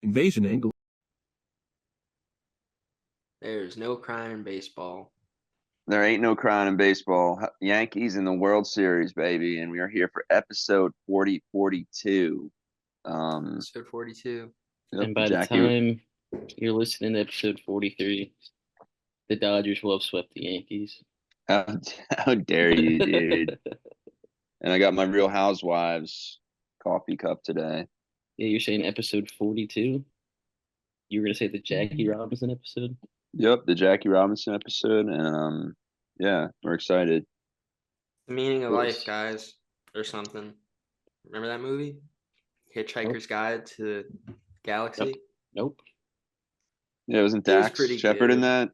Invasion angle. There's no crime in baseball. There ain't no crying in baseball. Yankees in the World Series, baby, and we are here for episode 42. Episode 42. Yep, And by the time you're listening to episode 43, the Dodgers will have swept the Yankees. How dare you, dude? And I got my Real Housewives coffee cup today. Yeah, you're saying episode 42? You were going to say the Jackie Robinson episode? Yep, the Jackie Robinson episode, and yeah, we're excited. The meaning of life, guys, or something. Remember that movie? Hitchhiker's Guide to the Galaxy? Nope. Yeah, wasn't It was Dax pretty Shepard in good. that?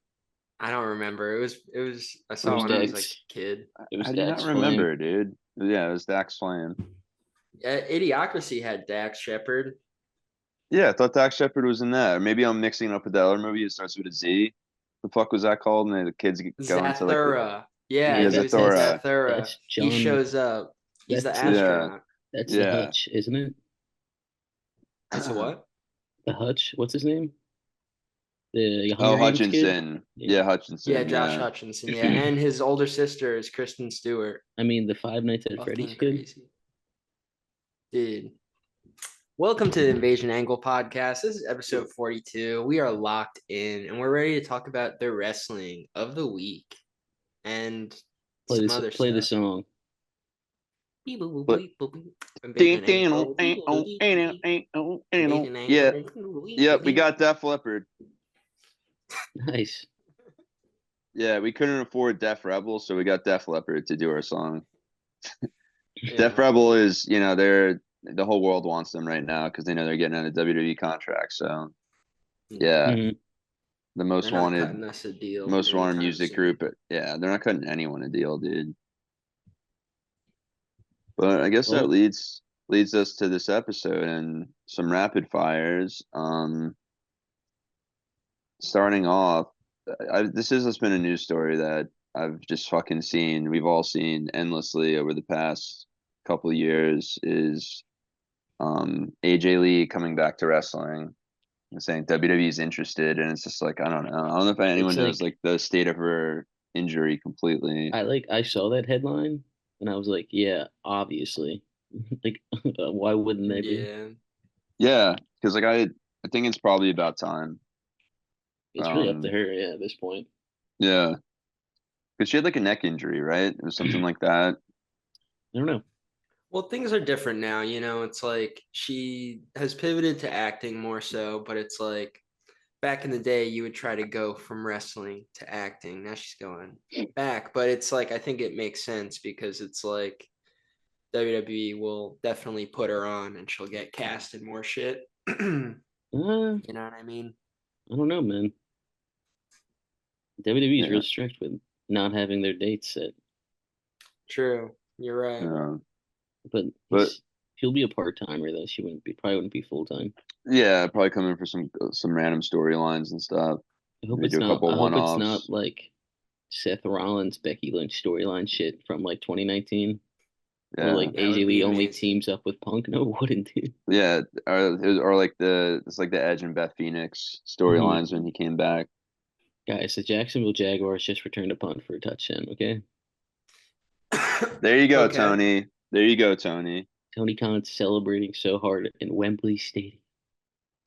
I don't remember. It was I saw it when I was like a kid. It was I do not Dax remember, Flame. dude. Yeah, it was Dax Flame. Idiocracy had Dax Shepard. Yeah, I thought Dax Shepard was in that. Or maybe I'm mixing it up with that other movie. It starts with a Z. The fuck was that called? And the kids go into like Zathura. Yeah, Yeah, he was in Zathura. Zathura. That's He John. shows up. He's the That's astronaut. That's Yeah. the Hutch, isn't it? That's a what? The Hutch? What's his name? The Oh, Hunger Games kid? Hutchinson. Yeah, Hutchinson. Yeah, Josh Hutchinson. Yeah, and his older sister is Kristen Stewart. I mean, the Five Nights at Fucking Freddy's kid. crazy. Dude. Welcome to the Invasion Angle podcast. This is episode 42. We are locked in and we're ready to talk about the wrestling of the week and some other Play the stuff. song. Yeah, we got Def Leppard. Nice. Yeah, we couldn't afford Def Rebel, so we got Def Leppard to do our song. Yeah. Def Rebel is, the whole world wants them right now because they know they're getting on a WWE contract. So, yeah, Mhm. the most They're not wanted, cutting us a deal most wanted anytime music soon. group. But yeah, they're not cutting anyone a deal, dude. But I guess that leads us to this episode and some rapid fires. Starting off, this has been a news story that I've just fucking seen. We've all seen endlessly over the past couple of years. Is AJ Lee coming back to wrestling and saying WWE is interested, and it's just like I don't know if anyone knows like the state of her injury completely. I saw that headline and I was like, yeah, obviously. Like, why wouldn't they be? Yeah, because like I think it's probably about time. It's really up to her, yeah, at this point. Yeah, because she had like a neck injury, right? It was something like that. I don't know. Well, things are different now, it's like she has pivoted to acting more so, but it's like back in the day you would try to go from wrestling to acting. Now she's going back, but it's like I think it makes sense because it's like WWE will definitely put her on and she'll get cast in more shit. You know what I mean? I don't know, man. WWE is real strict with not having their dates set. True, you're right. But she'll be a part-timer though. She probably wouldn't be full-time. Yeah, probably come in for some random storylines and stuff. I hope it's not like Seth Rollins, Becky Lynch storyline shit from like 2019. Yeah. Or like AJ Lee only teams up with Punk. No, it wouldn't do. Yeah, or like it's like the Edge and Beth Phoenix storylines when he came back. Guys, the Jacksonville Jaguars just returned a punt for a touchdown, okay? There you go, Tony. There you go, Tony. Tony Khan celebrating so hard in Wembley Stadium.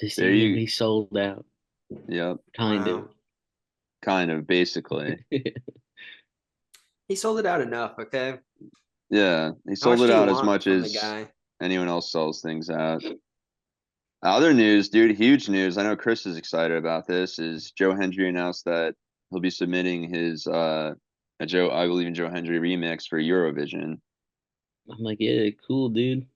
The stadium he sold out. Yep. Kind of, basically. He sold it out enough, okay? Yeah, he sold it out as much as anyone else sells things out. Other news, dude, huge news. I know Chris is excited about this. Is Joe Hendry announced that he'll be submitting his I believe in Joe Hendry remix for Eurovision. I'm like, yeah, cool, dude.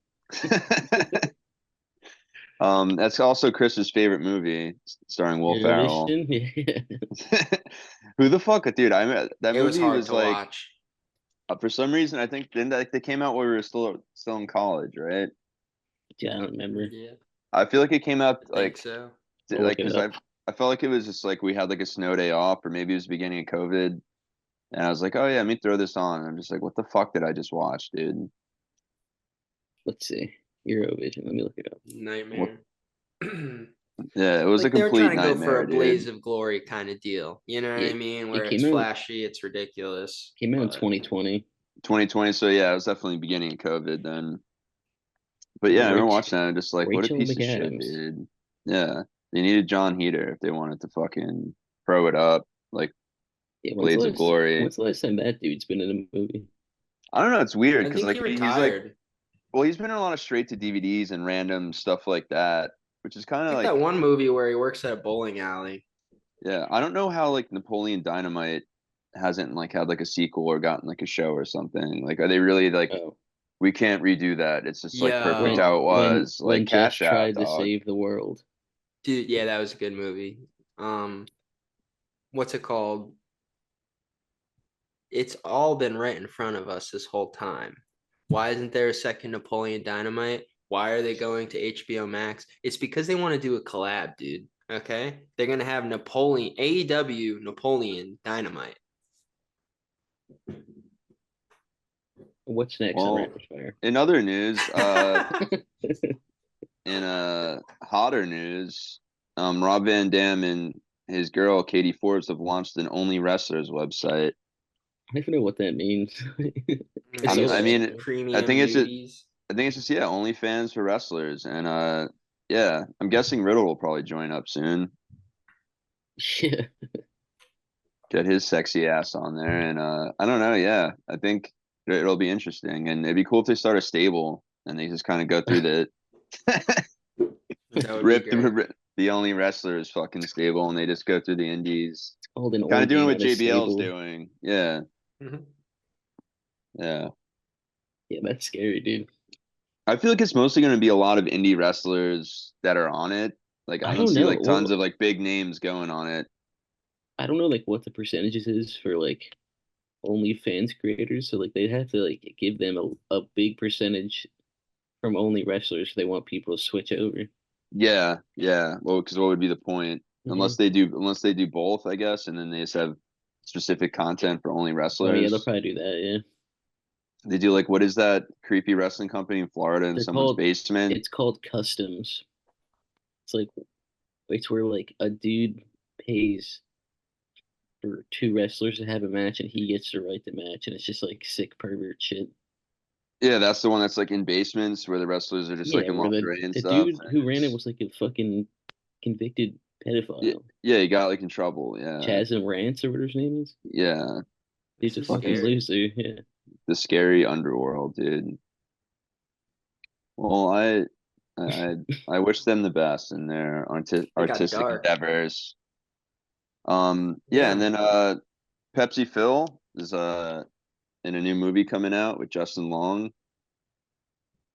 That's also Chris's favorite movie, starring Will Ferrell. Yeah. Who the fuck, dude? That movie was hard was to like, watch. For some reason, I think they came out when we were still in college, right? Yeah, I don't remember. Yeah, I feel like it came out like so. Like because I felt like it was just like we had like a snow day off, or maybe it was the beginning of COVID, and I was like, oh yeah, let me throw this on. And I'm just like, what the fuck did I just watch, dude? Let's see. Eurovision. Let me look it up. Nightmare. Yeah, it was a Like they were complete trying to go for nightmare, a blaze dude. of glory kind of deal. You know what Yeah, I mean? it Where it's flashy, it's ridiculous. came out in But 2020. 2020. So yeah, it was definitely beginning of COVID then. But yeah, I remember Rich watching that and just like, what a Rachel piece of shit, McAdams. dude. Yeah, they needed John Heater if they wanted to fucking throw it up like Yeah, Blades of Glory. when's the last time that dude's been in a movie? I don't know. It's weird I because think he like he's like, retired. well, he's been in a lot of straight to DVDs and random stuff like that, which is kind I of think that like, one movie where he works at a bowling alley. yeah. I don't know how like Napoleon Dynamite hasn't like had like a sequel or gotten like a show or something. Like, are they really like, Oh, we can't redo that? It's just like perfect when how it Yo, was. Like, Jeff cash out, tried to dog. save the world. dude, yeah, that was a good movie. What's it called? It's all been right in front of us this whole time. Why isn't there a second Napoleon Dynamite? Why are they going to HBO Max? It's because they want to do a collab, dude. Okay? They're going to have Napoleon, AEW Napoleon Dynamite. What's next on Well, Rapid Fire? in other news, in hotter news, Rob Van Dam and his girl Katie Forbes have launched an Only Wrestlers website. I don't even know what that means. I Maybe saw it's I that just mean, headline. I premium think it's just, nudies. I think it's just yeah, OnlyFans for wrestlers, and yeah, I'm guessing Riddle will probably join up soon. Yeah. Get his sexy ass on there, and I don't know, yeah, I think it'll be interesting, and it'd be cool if they start a stable and they just kind of go through the That would be rip great. the Only Wrestlers fucking stable, and they just go through the indies, Called an kind of doing orgy, what not a JBL's stable. doing. Yeah, Mhm. yeah. Yeah, that's scary, dude. I feel like it's mostly going to be a lot of indie wrestlers that are on it. Like I I don't don't see know. like tons Well, of like big names going on it. I don't know like what the percentages is for like OnlyFans creators. So like they'd have to like give them a big percentage from only wrestlers if they want people to switch over. Yeah, yeah. Well, because what would be the point? Hmm. Unless they do both, I guess, and then they just have specific content for only Oh yeah, they'll wrestlers. probably do that. Yeah, They do like what is that creepy wrestling company in Florida in they're someone's called. basement? It's called customs. It's like it's where like a dude pays for two wrestlers to have a match and he gets to write the match and it's just like sick pervert shit. Yeah, that's the one that's like in basements where the wrestlers are just like Yeah, in where lingerie and the stuff. dude And who ran it it's was like a fucking convicted yeah, pedophile. yeah, he got like in trouble. Yeah, Chasm Rance or whatever his name is. yeah. He's This a is fucking Fucking scary. loser. Yeah. the scary underworld, dude. Well, I I wish them the best in their They got artistic dark. endeavors. Yeah, and Yeah. then Pepsi Phil is in a new movie coming out with Justin Long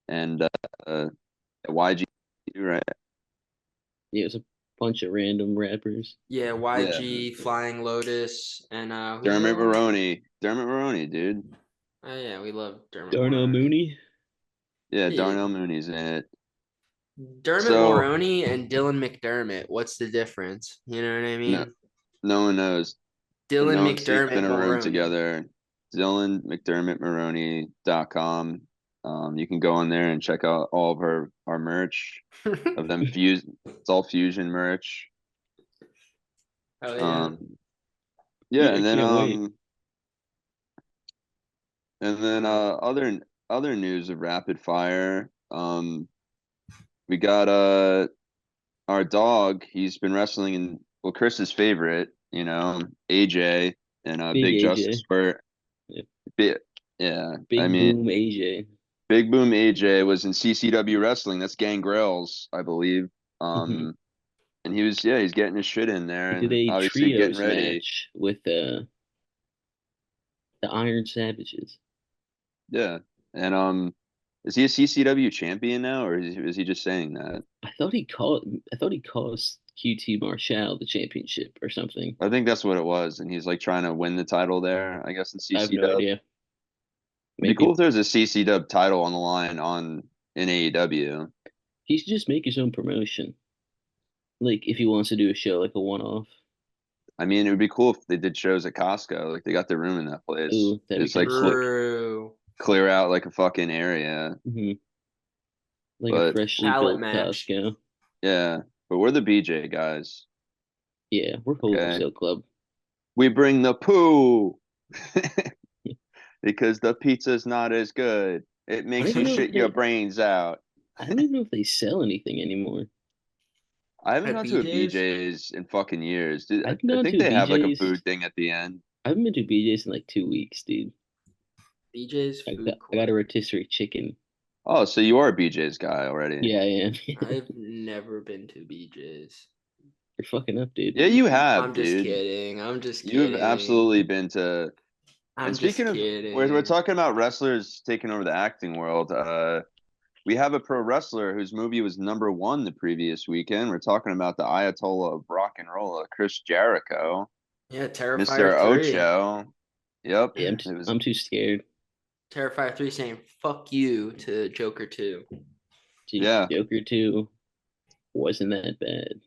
and YG, right? Yeah, it was a bunch of random rappers. Yeah, Yeah, YG, Flying Lotus, and who's the Dermot other one? Maroney. Dermot Maroney, dude. Oh yeah, we love Dermot Darnell Mulroney. Mooney. Yeah, Yeah, Darnell Mooney's in it. Dermot So Mulroney and Dylan McDermott. What's the difference? You know what I no, mean? no one knows. And Dylan no one sees them McDermott in a room Mulroney. together. Dylan McDermott Maroney.com. You can go on there and check out all of our merch of them fuse. It's all fusion merch. Oh yeah. Um, yeah, Yeah, I can't wait. and then Uh, other news of rapid fire. We got our dog. He's been wrestling in well Chris's favorite, AJ and Big Big Justice AJ. for Yeah. bit. Yeah, I Big mean Boom AJ. Big Boom AJ was in CCW wrestling. That's Gangrel's, I believe. Hmm. Um, and he's getting his shit in there He did and a obviously getting trios ready. match with the Iron Savages. Yeah. And is he a CCW champion now, or is he just saying that? I thought he caused QT Marshall the championship or something. I think that's what it was, and he's like trying to win the title there, I guess in I have CC no Dub. idea. It'd be cool Maybe if there's a CC Dub title on the line in AEW. he should just make his own promotion. Like if he wants to do a show like a one off. I mean, it would be cool if they did shows at Costco. Like they got the room in that place. Ooh, that'd be It's kind like of sick. true. clear out like a fucking area. Hmm. Like a But freshly Palette built match. Costco. yeah, but we're the BJ guys. Yeah, we're Okay, wholesale club. we bring the poo because the pizza's not as good. It I don't makes even you know if shit your they. brains out. I don't even know if they sell anything anymore. I haven't At gone to a BJ's? BJ's in fucking years. Dude, I I, haven't I gone think to a they have like a BJ's. food thing at the end. I haven't been to BJ's in like 2 weeks, dude. BJ's food I got court. a rotisserie chicken. Oh, so you are a BJ's guy already. Yeah, I am. I've never been to BJ's. You're fucking up, dude. Yeah, you have, I'm just dude. kidding. I'm just You've kidding. absolutely been to. And I'm just speaking of, we're kidding. talking about wrestlers taking over the acting world. We have a pro wrestler whose movie was #1 the previous weekend. We're talking about the Ayatollah of rock and roll, Chris Jericho, Yeah, Terrifier Mr. 3. Ocho. Yep, Yeah, it was. I'm too scared. Terrifier 3 saying fuck you to Joker 2. Dude, Yeah, Joker 2 wasn't that bad.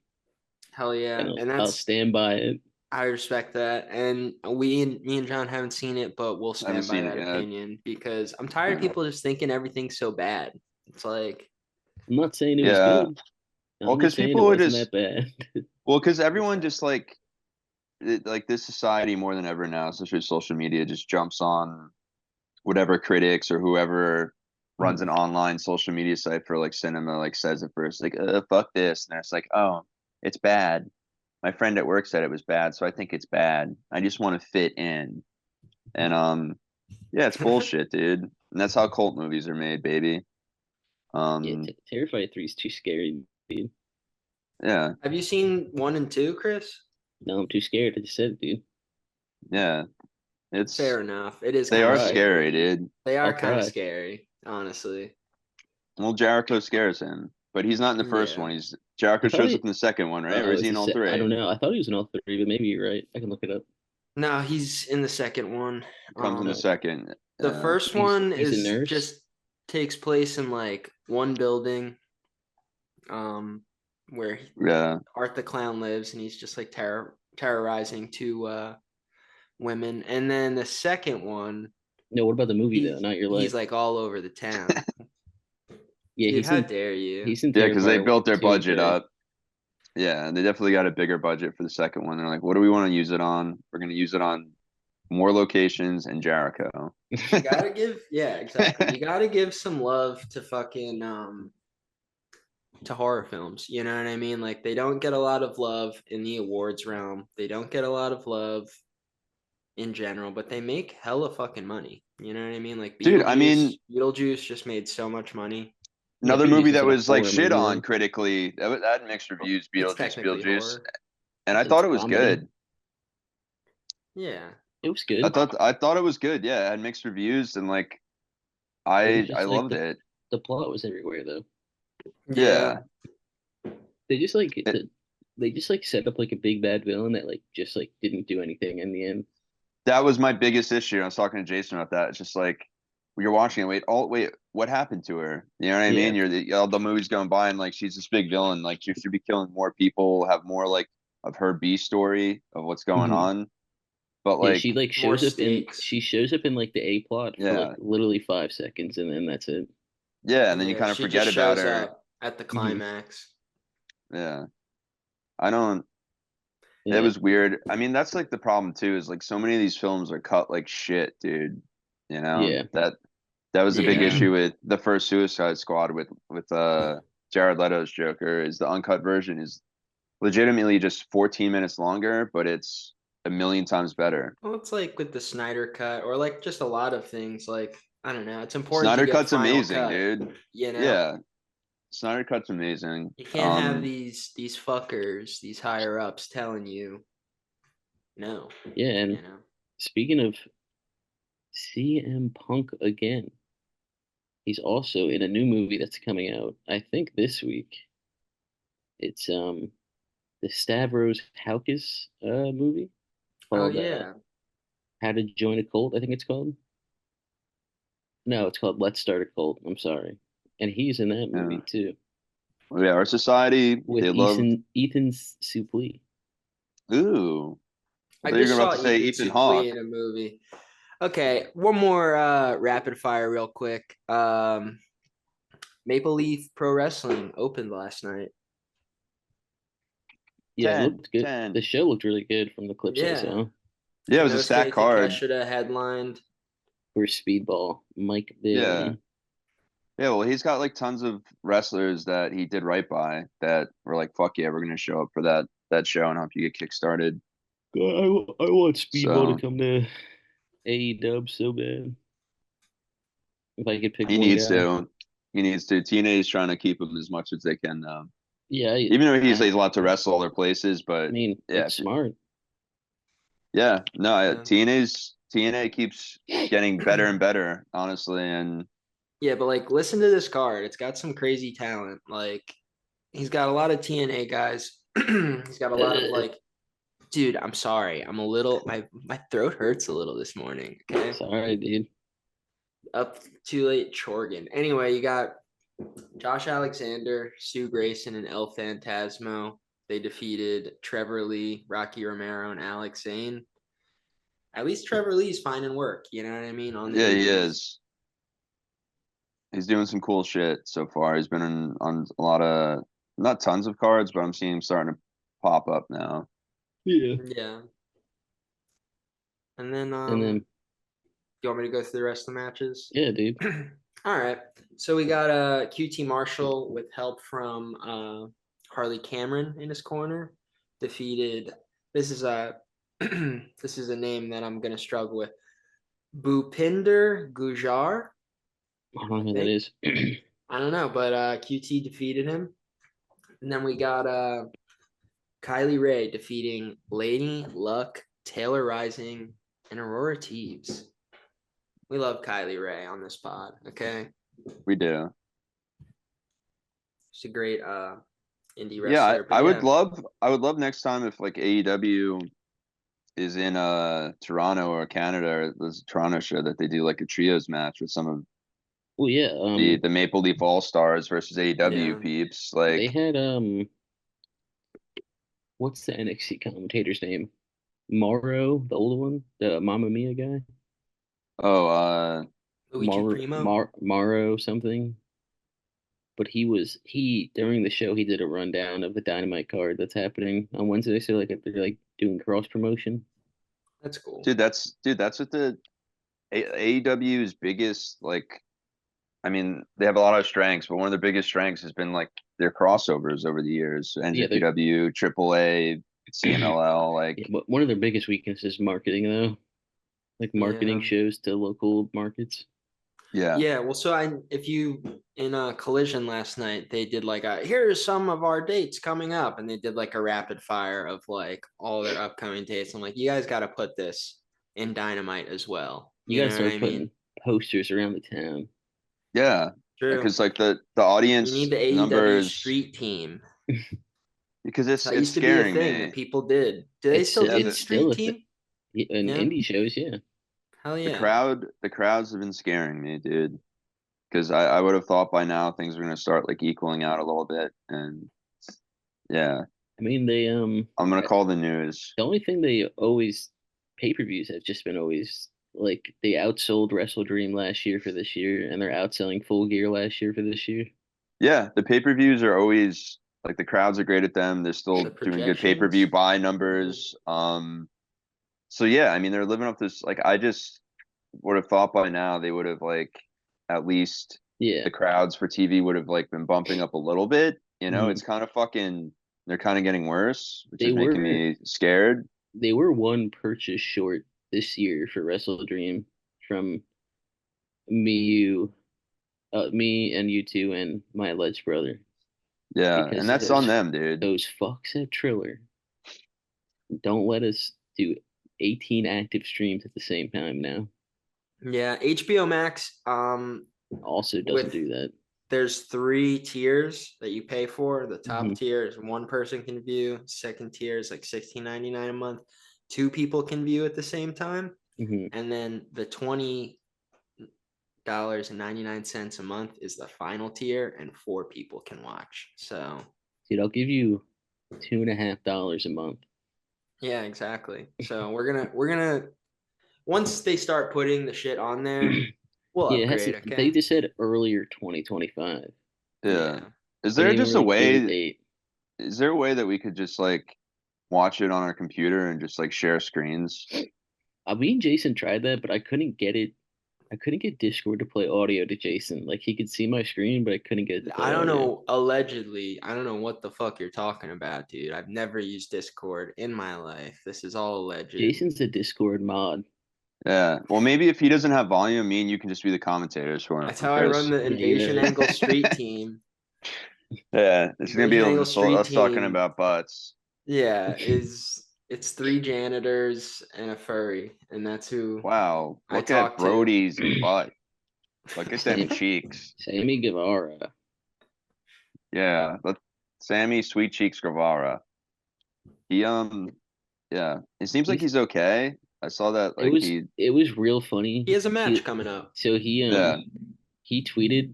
Hell yeah. And And I'll that's stand by it. I respect that. And me and John haven't seen it, but we'll I haven't stand by seen it that yet. opinion because I'm tired of Yeah, people just thinking everything's so bad. It's like I'm not saying it was yeah. good. Well, I'm because just saying it people would wasn't just, that bad. well, because everyone exactly. just like this society more than ever now, especially with social media, just jumps on whatever critics or whoever runs an online social media site for like cinema like says it first, like fuck this, and it's like, oh, it's bad. My friend at work said it was bad, so I think it's bad. I just want to fit in. And yeah, it's bullshit, dude. And that's how cult movies are made, baby. Yeah, Um Terrifier 3 is too scary, dude. yeah, Have you seen 1 and 2, Chris? No, I'm too scared. I just said it, dude. yeah. It's Fair enough. It is they I'll kind are of cry. scary, scary. dude. They are I'll kind of cry. scary, honestly. Well, Jericho scares him, but he's not in the first Yeah. one. He's Jericho I thought shows up it. in the second one, right? Or Oh, is he in all I three? don't know. I thought he was in all three, but maybe you're right. I can look it up. No, he's in the second one. Comes in the No, second. The first one he's a is nurse. just takes place in like one building, um, where Yeah. Art the Clown lives, and he's just like terrorizing two women. And then the second one, No, what about the movie though? he's Not your he's life. like all over the town. Yeah, Dude, how dare you? he's in Yeah, because they Terrifier built their 2 and budget 3. up. Yeah, and they definitely got a bigger budget for the second one. They're like, what do we want to use it on? We're going to use it on more locations and Jericho. You gotta give, yeah, exactly. You gotta give some love to fucking to horror films. You know what I mean? Like they don't get a lot of love in the awards realm. They don't get a lot of love in general, but they make hella fucking money. You know what I mean? Like Dude, I mean, Beetlejuice just made so much money. Yeah, another Beetlejuice movie is that like a was like horror shit movie on though. critically, that had mixed reviews, It's Beetlejuice, technically Beetlejuice. horror. And I It's thought a it was comedy. good. Yeah. It was I good. thought I thought it was good. Yeah, it had mixed reviews and like It was I just like loved it. the plot was everywhere though. Yeah. Yeah. They just like It, they just like set up like a big bad villain that like just like didn't do anything in the end. that was my biggest issue. I was talking to Jason about that. It's just like you're watching it. Wait, what happened to her? You know what I Yeah. mean? All the movie's going by and like she's this big villain. Like she should be killing more people, have more like of her B story of what's going hmm on. But Yeah, like, More stakes. she shows up in like the A plot for like yeah, literally 5 seconds and then that's it. yeah, and then you Yeah. kind of She just forget about shows her. up at the hmm climax. Yeah, I don't. It Yeah. was weird. I mean, that's like the problem too. Is like so many of these films are cut like shit, dude. You know Yeah. that was a big Yeah. issue with the first Suicide Squad with Jared Leto's Joker. Is the uncut version is legitimately just 14 minutes longer, but it's a million times better. Well, it's like with the Snyder cut or like just a lot of things. Like, I don't know. It's important to Snyder get Cut's final amazing, cut, dude. you know? Yeah, Snyder Cut's amazing. You can't have these fuckers, these higher ups telling you no, Yeah, and you know. speaking of CM Punk again, he's also in a new movie that's coming out, I think this week. It's the Stavros Halkis movie Oh called yeah. How to Join a Cult, I think it's called. No, it's called Let's Start a Cult. I'm sorry. And he's in that Yeah, movie too yeah. Our society, with they love. Ethan Suplee. Ooh, I I thought you were just about saw to say Ethan Ethan Suplee Hawke. in a movie. Okay, one more rapid fire real quick. Maple Leaf Pro Wrestling opened last night. Yeah, it 10, looked good. 10. The show looked really good from the clips I Yeah. saw. Yeah, it was a Inosuke stacked card. Takeshita headlined. For Speedball, Mike Yeah. Bailey. Yeah, well, he's got like tons of wrestlers that he did right by that were like, fuck yeah, we're gonna show up for that show and help you get kickstarted. God, I want Speedball to So come to AEW so bad. If I could pick he one needs guy. to. He needs to. TNA is trying to keep him as much as they can now. Yeah, Even though he's I allowed to wrestle other places, but mean, yeah, it's smart. yeah, no, Yeah. TNA keeps getting better and better, honestly, and Yeah, but like listen to this card. It's got some crazy talent. Like he's got a lot of TNA guys. He's got a lot of like, dude, I'm sorry. I'm a little my throat hurts a little this morning. Okay. Sorry, dude. Up too late, Chorgan. Anyway, you got Josh Alexander, Stu Grayson, and El Phantasmo. They defeated Trevor Lee, Rocky Romero, and Alex Zane. At least Trevor Lee's finding work, you know what I mean, on the yeah, he indies. is. He's doing some cool shit so far. He's been on a lot of not tons of cards, but I'm seeing him starting to pop up now. Yeah. Yeah. And then And then, you want me to go through the rest of the matches? yeah, dude. All right. So we got QT Marshall with help from Harley Cameron in his corner. Defeated. This is a this is a name that I'm gonna struggle with. Bhupinder Gujar. I don't know I who that think. is. I don't know, but QT defeated him. And then we got Kylie Ray defeating Lady Luck, Taylor Rising, and Aurora Teves. We love Kylie Ray on this pod, okay? We do. She's a great indie Yeah, wrestler. But yeah, I would love next time if like AEW is in Toronto or Canada or there's a Toronto show that they do like a trios match with some of Well, yeah. the Maple Leaf All Stars versus AEW yeah. peeps. They Like, had what's the NXT commentator's name? Morrow, the old one, the Mamma Mia guy. oh, Luigi Primo. Morrow something. But he during the show he did a rundown of the Dynamite card that's happening on Wednesday. So like they're like doing cross promotion. That's cool. that's what the AEW's biggest like. I mean, they have a lot of strengths, but one of their biggest strengths has been like their crossovers over the years. Yeah, they're NJPW, AAA, CMLL, yeah, like but one of their biggest weaknesses is marketing though. Like marketing Yeah. shows to local markets. yeah, Yeah. Well, so if you in a collision last night, they did like here's some of our dates coming up, and they did like a rapid fire of like all their upcoming dates. I'm like, you guys got to put this in Dynamite as well. You You gotta know what start I mean? putting posters around the town. yeah, True. because like the You need audience the AEW numbers, street team. because That it's used to be a scaring thing that me. people did. Do they still Yeah, do the It's still street a thing. team? In Yeah. indie shows, yeah. Hell yeah. the crowds have been scaring me, dude. Because I would have thought by now things are gonna start like equaling out a little bit, and yeah, I mean they I'm gonna call the news. the only thing they always pay-per-views have just been always like they outsold Wrestle Dream last year for this year, and they're outselling Full Gear last year for this year. Yeah, the pay-per-views are always like the crowds are great at them. They're The still doing good pay-per-view projections. buy numbers. So yeah, I mean they're living up this like I just would have thought by now they would have like at least Yeah. the crowds for TV would have like been bumping up a little bit. You know, Mhm. it's kind of fucking they're kind of getting worse, which They is making were me scared. they were one purchase short this year for Wrestle Dream from me, me and you two and my alleged brother Yeah, and because that's on them, dude. those fucks at Triller don't let us do 18 active streams at the same time now. Yeah, HBO Max. Also doesn't With do that. there's 3 tiers that you pay for. The top Mhm. tier is one person can view. Second tier is like $16.99 a month. 2 people can view at the same time, Mhm. and then the $20.99 a month is the final tier, and 4 people can watch. So Dude, I'll give you $2.50 a month. yeah, exactly. So we're gonna once they start putting the shit on there, we'll Yeah, it has upgrade. to, they Okay. just said earlier 2025. Yeah. Yeah. Is They there didn't even just a really give a way? date. Is there a way that we could just like watch it on our computer and just like share screens. Me and Jason tried that, but I couldn't get it. I couldn't get Discord to play audio to Jason. Like he could see my screen, but I couldn't get it to play I don't audio. know. Allegedly, I don't know what the fuck you're talking about, dude. I've never used Discord in my life. This is all alleged. Jason's a Discord mod. Yeah. Well, maybe if he doesn't have volume, me and you can just be the commentators for him, That's how I run Chris. the Yeah, you're Invasion right. Angle Street team. Yeah, it's gonna be Invasion Angle just Street us talking team. about butts. Yeah, it's 3 janitors and a furry, and that's who Wow, I look at talk to. Brody's butt. Look at them Sam, cheeks. Sammy Guevara. Yeah, Sammy Sweet Cheeks Guevara. He yeah, it seems like He's he's okay. I saw that it like was he it was real funny. He has a He match coming up. so yeah. he tweeted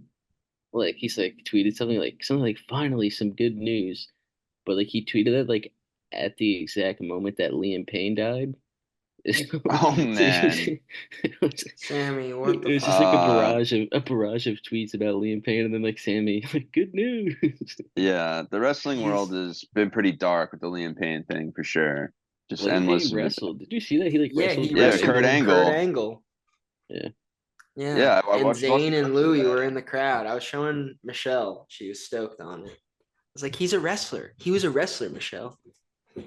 like he's like tweeted something like finally some good news, but like he tweeted it like at the exact moment that Liam Payne died. Oh So man. Sammy, what the it was just like fuck? a barrage of tweets about Liam Payne, and then like Sammy, like good news. Yeah, the wrestling world He's has been pretty dark with the Liam Payne thing for sure. Just Liam Payne endless. wrestled. Did you see that he like yeah, wrestled he Yeah, wrestled Kurt with Jericho? Kurt Angle. Angle. Yeah, Yeah, Yeah, I and watched a Zayn and bunch of Louie that. were in the crowd. I was showing Michelle; she was stoked on it. I was like, "He's a wrestler. He was a wrestler, Michelle."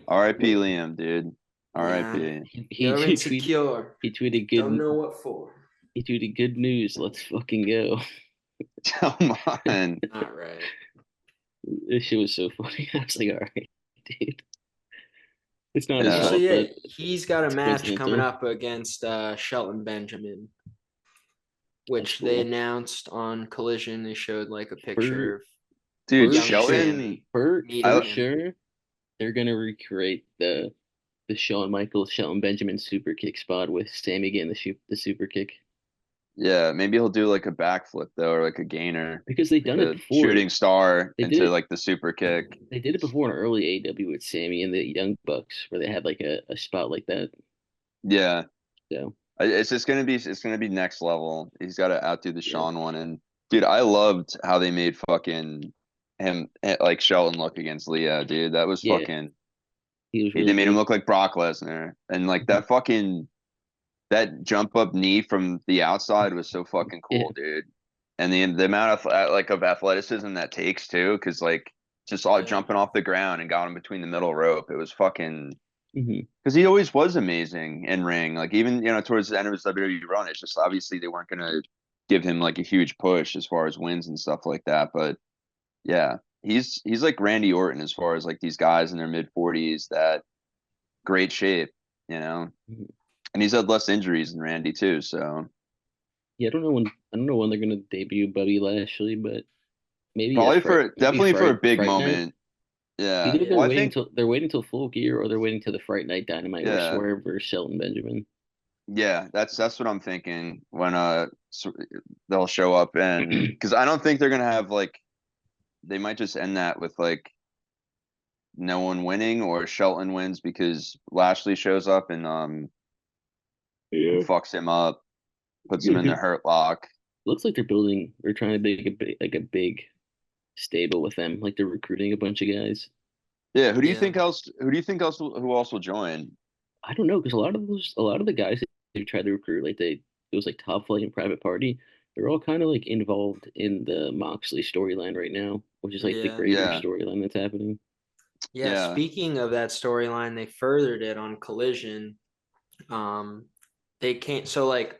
R.I.P. Liam, dude. Yeah, R.I.P. he you're tweeted insecure. he tweeted Don't good know what for. he tweeted good news. Let's fucking go. Come on. Not right. This shit was so funny. I was like, all right, dude. It's not his Yeah. So fault, yeah, but he's got a it's match coming coincidental. up against Shelton Benjamin, That's which they cool. announced on Collision. They showed like a For picture of Dude, for young sure, Shelton, Sammy for meeting for I him. sure, they're gonna recreate the Shawn Michaels, Shelton Benjamin super kick spot with Sammy getting the super kick yeah, maybe he'll do like a backflip though, or like a gainer, because they've like done it a before. shooting star They did into it. like the super kick. They did it before in early AW with Sammy and the Young Bucks, where they had like a spot like that. Yeah. So It's gonna be next level. He's gotta outdo the yeah, Sean one. And dude, I loved how they made fucking him like Shelton look against Leo, dude. That was yeah, fucking he was they really made him good. look like Brock Lesnar. And like Mhm. that jump up knee from the outside was so fucking Yeah, cool, dude. And the amount of like of athleticism that takes too, because like just all Yeah, jumping off the ground and got him between the middle rope. It was fucking hmm because he always was amazing in ring. Like even towards the end of his WWE run, it's just obviously they weren't gonna give him like a huge push as far as wins and stuff like that. But yeah, he's like Randy Orton as far as like these guys in their mid 40s that great shape, you know. And he's had less injuries than Randy too. So yeah. I don't know when they're gonna debut Bobby Lashley, but maybe definitely for a big Fright Night. moment. Yeah. Either yeah. Well, I think they're waiting till Full Gear or they're waiting till the Fright Night Dynamite where yeah. Swerve versus Shelton Benjamin. Yeah, that's what I'm thinking when they'll show up. And because I don't think they're gonna have like they might just end that with like no one winning or Shelton wins because Lashley shows up and Yeah. fucks him up, puts Yeah, him in the 'cause hurt lock. looks like they're trying to make a big stable with them. Like they're recruiting a bunch of guys. Yeah, Yeah. who do you think else who else will join? I don't know because a lot of the guys that they tried to recruit, it was like Top Flight and Private Party. They're all kind of like involved in the Moxley storyline right now, which is like the Yeah. greater Yeah, storyline that's happening. Yeah. yeah. Speaking of that storyline, they furthered it on Collision. Um, they can't. So like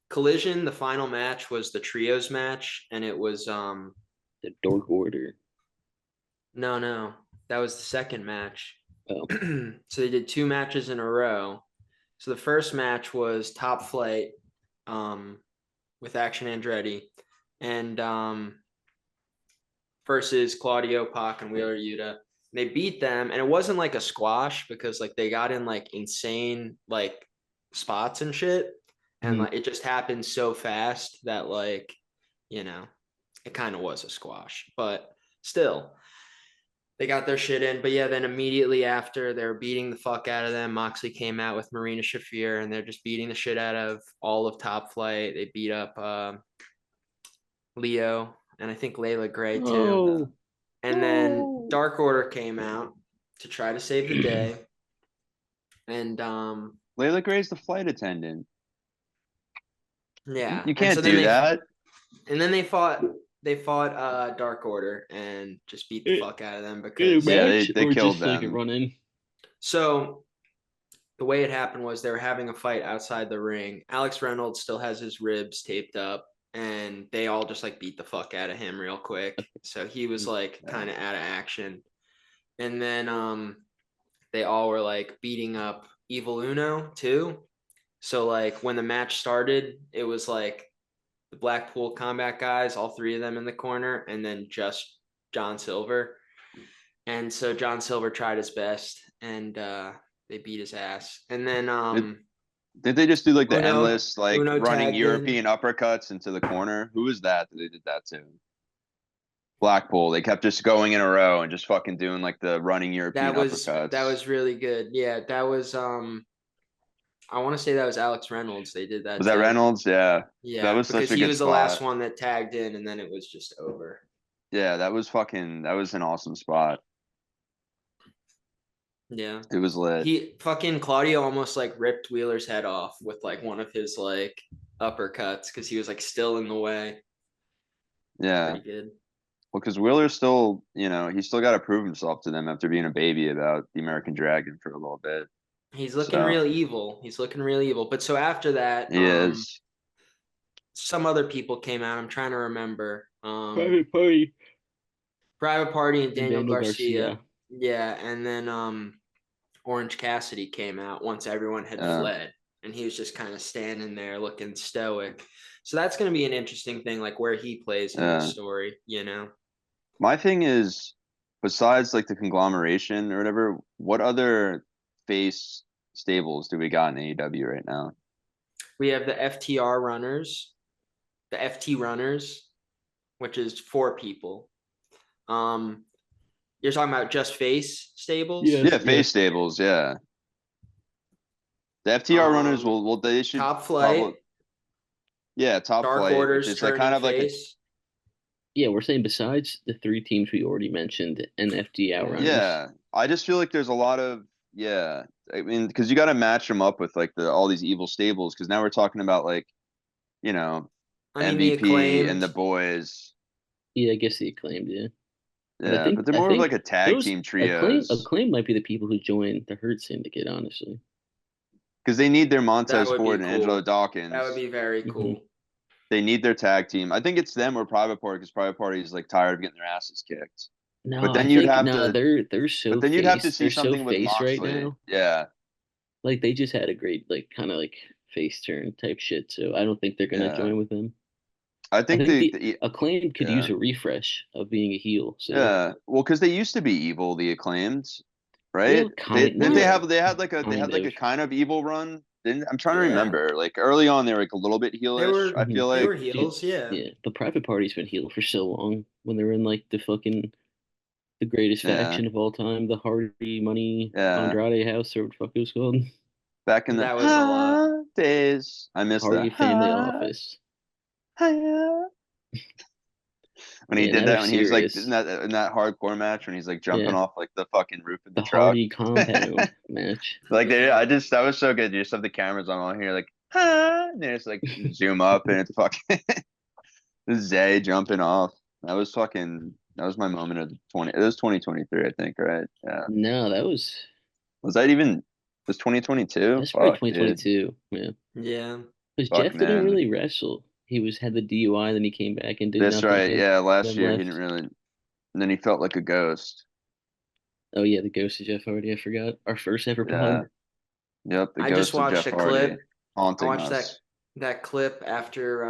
Collision, the final match was the trios match, and it was The Dork Order. no, that was the second match. Oh, So they did 2 matches in a row. So the first match was Top Flight, um, with Action Andretti, and versus Claudio Pac and Wheeler Yuta. They beat them, and it wasn't like a squash because like they got in like insane like spots and shit, and mhm. like it just happened so fast that like you know it kind of was a squash, but still they got their shit in. But yeah, then immediately after they were beating the fuck out of them, Moxley came out with Marina Shafir, and they're just beating the shit out of all of Top Flight. They beat up Leo and I think Layla Gray too. Oh, And then no. Dark Order came out to try to save the day. And Layla Gray's the flight attendant. yeah. You And can't so then do that. and then they fought Dark Order and just beat the fuck out of them In a because Yeah, match they or killed just like a them. run in? so the way it happened was they were having a fight outside the ring. Alex Reynolds still has his ribs taped up, and they all just like beat the fuck out of him real quick. So he was like kind of out of action. And then they all were like beating up Evil Uno too. So like when the match started, it was like the Blackpool Combat guys, all three of them in the corner, and then just John Silver. And so John Silver tried his best, and they beat his ass. And then Did they just do like the Uno endless like Uno running tagged European uppercuts into the corner? Who was that they did that to? Blackpool. They kept just going in a row and just fucking doing like the running European uppercuts. that was really good. Yeah, that was I want to say that was Alex Reynolds. They did that Was that too. Reynolds? Yeah. That Yeah, was such because a he good was the last spot. one that tagged in, and then it was just over. Yeah, that was an awesome spot. Yeah. It was lit. He fucking Claudio almost like ripped Wheeler's head off with like one of his like uppercuts because he was like still in the way. Yeah. Pretty good. Well, because Wheeler's still, he's still got to prove himself to them after being a baby about the American Dragon for a little bit. He's looking So real evil. He's looking real evil. But so after that, he is. some other people came out. I'm trying to remember. Private Party Private Party and and Daniel Daniel Garcia. Garcia. Yeah, and then Orange Cassidy came out once everyone had fled, and he was just kind of standing there looking stoic. So that's going to be an interesting thing, like where he plays in the story, My thing is, besides like the conglomeration or whatever, what other face stables do we got in AEW right now? We have the FTR runners, the FT runners, which is 4 people. You're talking about just face stables? Yeah, face stables, yeah. The FTR runners will they should Top Flight. Top Dark Flight, Orders which is like turning kind of like face. Yeah, we're saying besides the 3 teams we already mentioned and FD Outrunners. Yeah, I just feel like there's a lot of I mean, because you got to match them up with like all these evil stables. Because now we're talking about like, MVP and the boys. Yeah, I guess the Acclaimed, yeah. Yeah, but they're more of like a tag team trios. Acclaim might be the people who join the Hurt Syndicate, honestly. Because they need their Montez Ford and cool. Angelo Dawkins. That would be very cool. They need their tag team. I think it's them or Private Party because Private Party is like tired of getting their asses kicked. No, but then you'd have to. They're so. But then you'd have to see something with Moxley right now. Yeah. Like they just had a great kind of face turn type shit. So I don't think they're gonna join with them. I think the Acclaimed could use a refresh of being a heel. So. Yeah, well, because they used to be evil, the Acclaimed, right? Well, they had like a kind of evil run. I'm trying to remember. Like early on, they were like a little bit heelish. I feel like they were heels. Yeah. The Private Party's been heel for so long. When they were in like the greatest faction of all time, the Hardy Money Andrade house or what the fuck it was called. Back in the days, I missed Hardy that. Family Office. When he did that, when he was like in that hardcore match, when he's like jumping off like the fucking roof of the truck. Hardy compound match. Like that was so good. You just have the cameras on here, like, and they just like zoom up, and it's fucking Zay jumping off. That was my moment of it was 2023, I think, right? Yeah. No, that was. Was that even? Was 2022? That's probably 2022. Dude. Yeah. Because Jeff didn't really wrestle. He had the DUI, then he came back and did. That's right. Yeah, last year he didn't really. And then he felt like a ghost. Oh yeah, the ghost of Jeff Hardy. I forgot our first ever pod. Yep, I just watched a clip. Haunting I watched us. that clip after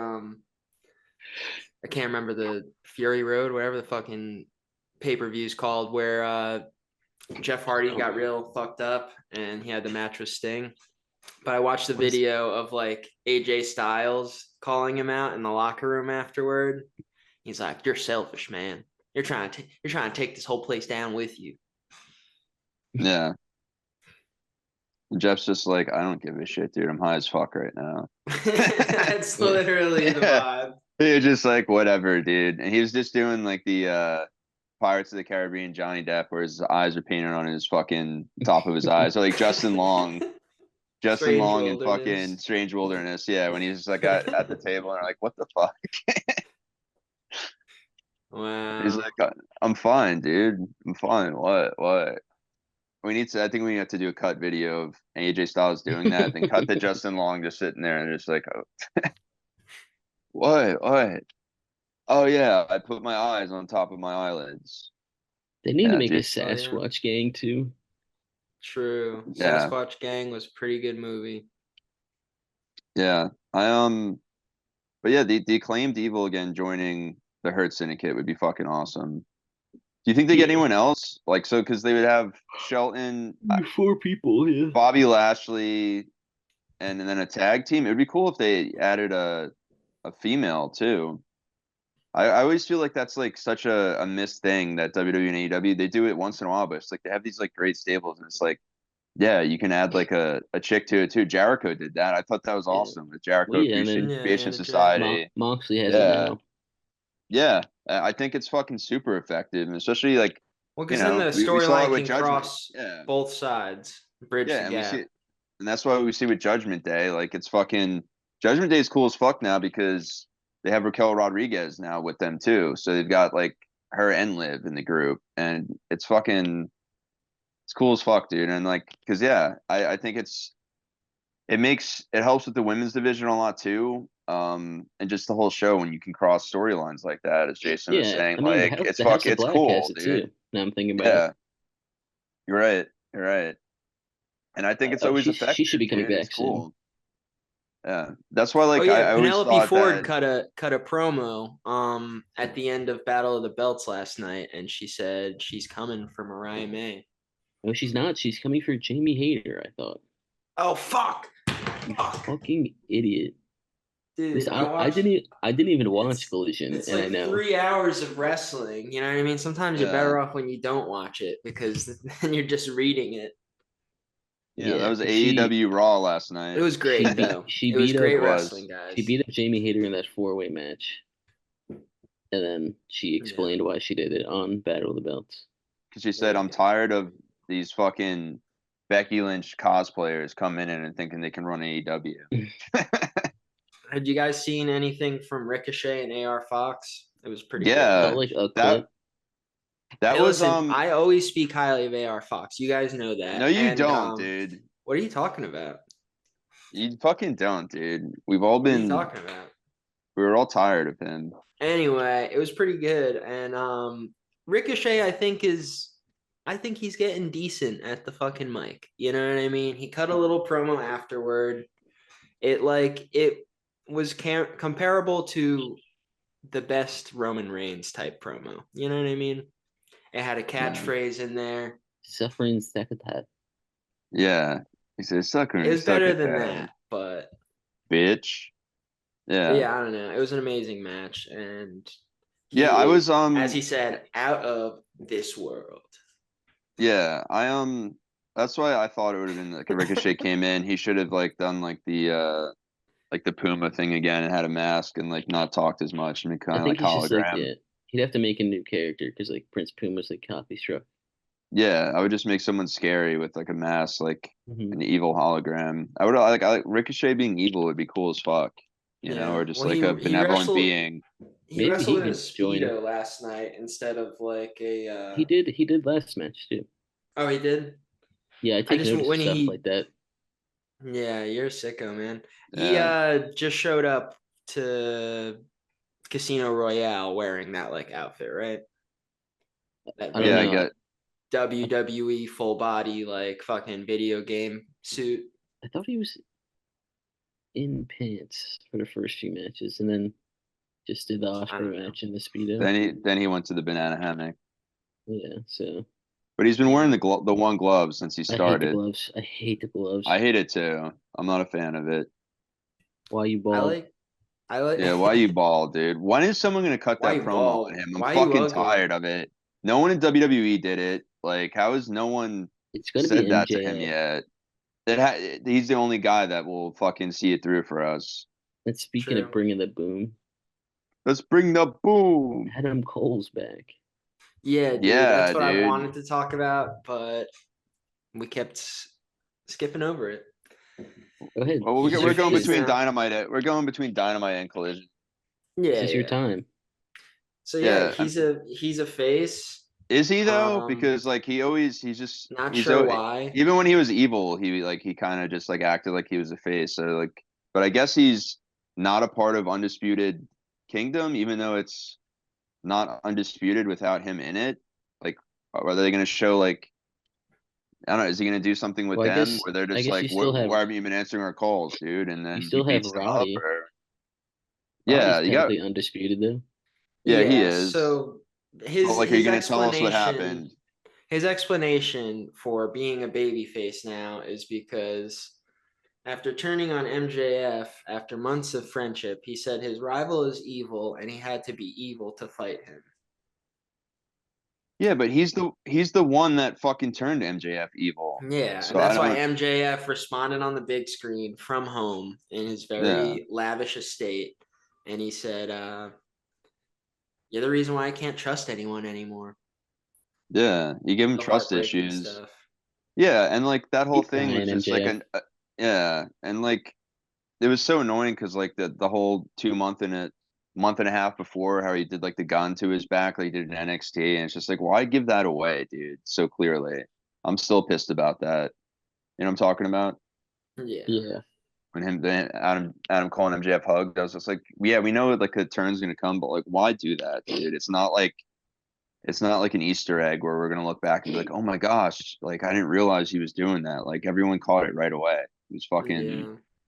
I can't remember the Fury Road, whatever the fucking pay-per-view's called, where Jeff Hardy got real fucked up and he had the match with Sting. But I watched the video of like AJ Styles calling him out in the locker room afterward. He's like, "You're selfish, man. You're trying to take this whole place down with you." Yeah. Jeff's just like, I don't give a shit, dude. I'm high as fuck right now. That's literally the vibe. He was just like, whatever, dude. And he was just doing like the Pirates of the Caribbean Johnny Depp, where his eyes are painted on his fucking top of his eyes. Or like Justin Long Strange in fucking Wilderness. Strange Wilderness. Yeah, when he's just like at the table and they're like, what the fuck? He's Wow. like, I'm fine, dude. I'm fine. What? I think we have to do a cut video of AJ Styles doing that, then cut to Justin Long just sitting there and just like, oh, what? Oh yeah, I put my eyes on top of my eyelids. They need to Yeah, make a geez. Oh, yeah. Sasquatch gang too. True. Yeah, Sasquatch Gang was a pretty good movie. yeah. But yeah, the acclaimed evil again joining the Hurt Syndicate would be fucking awesome. Do you think they get Yeah, anyone else? Like, so because they would have Shelton, 4 people. Yeah. Bobby Lashley, and then a tag team. It would be cool if they added a female too. I always feel like that's like such a missed thing that WWE and AEW, they do it once in a while, but it's like they have these like great stables and it's like, yeah, you can add like a chick to it too. Jericho did that. I thought that was Yeah. awesome with Jericho Well, yeah, and then Yeah, Creation and a J. Society. Moxley has it Yeah. now. Yeah. I think it's fucking super effective, and especially like, Well, because then the we saw it storyline with can Judgment. cross Yeah. both sides, bridge the Yeah, and we see gap. it, and that's why we see with Judgment Day, like it's fucking Judgment Day is cool as fuck now because they have Raquel Rodriguez now with them too. So they've got like her and Liv in the group, and it's cool as fuck, dude. And like, cause yeah, I think it helps with the women's division a lot too. And just the whole show when you can cross storylines like that, as Jason was Yeah, saying, I mean like the House of it's Black has cool, it dude. too. Now I'm thinking about it. Yeah, you're right. You're right. And I think it's Oh, always she should effective, be coming dude. It's back soon. cool. Yeah, that's why. Oh Like, yeah, I always Penelope thought Ford that. cut a promo at the end of Battle of the Belts last night, and she said she's coming for Mariah May. No, she's not. She's coming for Jamie Hayter. I thought. Oh fuck! You Fuck, fucking idiot. dude, Listen, I watched. I didn't even watch It's Collision, it's and I like know. 3 hours of wrestling. You know what I mean? Sometimes you're Yeah, better off when you don't watch it because then you're just reading it. yeah, that Yeah, was because AEW Raw last It night. was great though. she It was beat up great It was wrestling, guys. Jamie Hayter in that 4-way match, and then she Yeah. explained why she did it on Battle of the Belts. because she There said, you "I'm go. tired of these fucking Becky Lynch cosplayers coming in and thinking they can run AEW." Had you guys seen anything from Ricochet and AR Fox? It was pretty good, I saw Yeah, man. like a that clip. that Hey, was listen, I always speak highly of AR Fox. You guys know No, that. you And don't, dude. what are you talking about? You fucking don't, dude. We've all What are you been talking about? we were all tired of him. Anyway, it was pretty good. And Ricochet, I think he's getting decent at the fucking mic. You know what I mean? He cut a little promo afterward. It was comparable to the best Roman Reigns type promo. You know what I mean? It had a Yeah, catchphrase in there. Suffering Sakatat. yeah. He says, It was suck better at than that, that, but bitch." Yeah, yeah, I don't know. It was an amazing match, and yeah. he I is, was as he said, out of this world. Yeah, that's why I thought it would have been like if Ricochet came in, he should have like done like the Puma thing again and had a mask and like not talked as much and be I kind of think like he's just like, hologram. yeah, he'd have to make a new character because like Prince Puma's like copy struck. Yeah, I would just make someone scary with like a mask, like Hmm. an evil hologram. I like Ricochet being evil would be cool as fuck, Yeah. or just Well, like a benevolent being. he Maybe wrestled he in a could join. speedo last night instead of like a. He did last match too. Oh, he did. Yeah, I I take just notice of when stuff he. like that. Yeah, you're a sicko, man. He Yeah, just showed up to Casino Royale wearing that like outfit, right? That I don't yeah, I very know. get. WWE full body like fucking video game suit. I thought he was in pants for the first few matches, and then just did the I Osprey don't know. match in the speedo. Then he went to the banana hammock, Yeah, so but he's been wearing Yeah. the one glove since he I hate the started. gloves. I hate the gloves. I hate it too. I'm not a fan of it. Why you I bald? like I like Yeah, why you bald, dude? When is someone gonna cut why that you promo on bald? him? I'm Why you fucking ugly? tired of it. No one in WWE did it. Like, how has no one It's gonna be said that to him MJF. yet? He's the only guy that will fucking see it through for us. And speaking of True. bringing the boom, Let's bring the boom. Adam Cole's back. Yeah, dude, that's Yeah, what I dude. wanted to talk about, but we kept skipping over it. Go ahead. Well, He's a we're going face between now. Dynamite. We're going between Dynamite and Collision. This Yeah, is your yeah. time. So yeah, Yeah. he's a face. Is he though? Um, Because like not sure why. even when he was evil, he kind of just like acted like he was a face. So like, but I guess he's not a part of Undisputed Kingdom, even though it's not undisputed without him in it. Like, are they going to show like I don't know? Is he going to do something with Well, them where they're I just guess like, you still have why haven't you been answering our calls, dude? And you then he still have beats them up, Roddy. or Roddy's yeah, you got technically undisputed though. yeah, he Yeah, is. so But like, are you going to tell us what happened? his explanation for being a babyface now is because after turning on MJF after months of friendship, he said his rival is evil and he had to be evil to fight him. Yeah, but he's the one that fucking turned MJF evil. Yeah, and So I that's why don't. MJF responded on the big screen from home in his Yeah, very lavish estate. And he said, you're the reason why I can't trust anyone anymore. yeah. You give him The trust heartbreaking issues. stuff. Yeah, and like that whole Keep thing was crying, just like MJF. an yeah, and like it was so annoying because like the whole month and a half before how he did like the gun to his back like he did in NXT, and it's just like why give that away, dude? So clearly, I'm still pissed about that. You know what I'm talking about? Yeah. Yeah. When Adam calling MJF hugged, I was just like, yeah, we know like the turn's gonna come, but like why do that, dude? It's not like an Easter egg where we're gonna look back and be like, oh my gosh, like I didn't realize he was doing that. Like everyone caught it right away. It was fucking,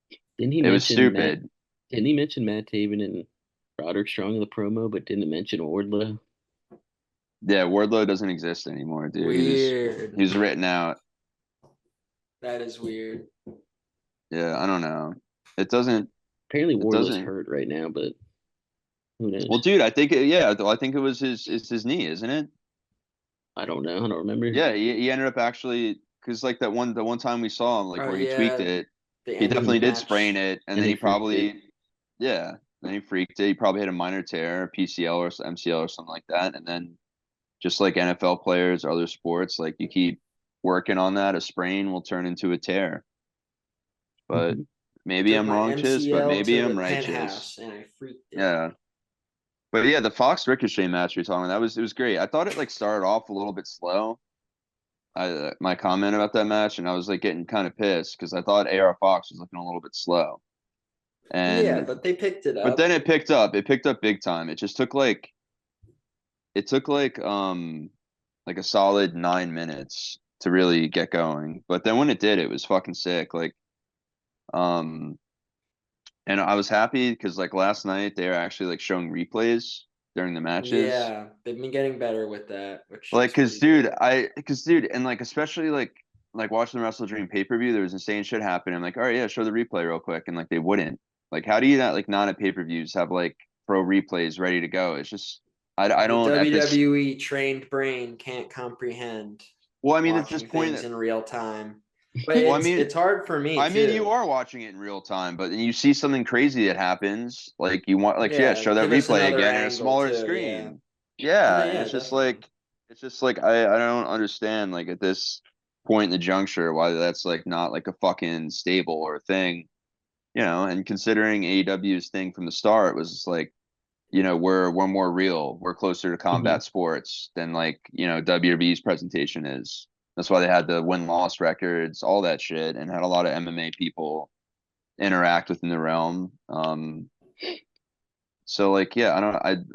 Yeah. Didn't he it was mention Matt? stupid. Didn't he mention Matt Taven and Roderick Strong in the promo, but didn't mention Wardlow? Yeah, Wardlow doesn't exist anymore, dude. Weird. He was written out. That is weird. Yeah, I don't know. Apparently, It Wardlow's doesn't. hurt right now, but who Well, knows? dude, I think it was his knee, isn't it? I don't know. I don't remember. Yeah, he ended up actually because like the one time we saw him, like Oh where he tweaked yeah, it, the he end of the definitely did sprain match. it, and And then he he freaked it. probably yeah, then he freaked it. He probably had a minor tear, PCL or MCL or something like that, and then just like NFL players, other sports, like you keep working on that, a sprain will turn into a tear. But Hmm. maybe Took I'm my wrong, Chiz, but MCL maybe to the I'm right, Chiz. penthouse and I freaked it. Yeah. But yeah, the Fox Ricochet match you're talking about, it was great. I thought it like started off a little bit slow. My comment about that match, and I was like getting kind of pissed because I thought AR Fox was looking a little bit slow. Yeah, And but they picked it but up. then it picked up. It picked up big time. It just took like a solid 9 minutes to really get going. But then when it did, it was fucking sick. Like um and I was happy because like last night they were actually like showing replays during the matches. Yeah, they've been getting better with that, which Like, is pretty good. cause dude, and like especially like watching the Wrestle Dream pay per view, there was insane shit happening. I'm like, all right, yeah, show the replay real quick, and like they wouldn't. Like, how do you not like not at pay per views have like pro replays ready to go? It's just I The don't at this. WWE trained brain can't comprehend Well, I mean, at this watching point, things in real time. But well, it's hard for me I mean, you too. are watching it in real time, but then you see something crazy that happens, like you want, like, yeah, Yeah, show that give us replay another again in a angle smaller too. Yeah. screen. No, Yeah, and yeah, definitely. it's just like I don't understand like at this point in the juncture why that's like not like a fucking stable or thing, you know. And considering AEW's thing from the start was just like, you know, we're more real, we're closer to Hmm. combat sports than like you know WWE's presentation is. That's why they had the win loss records, all that shit, and had a lot of MMA people interact within the realm. So like, yeah,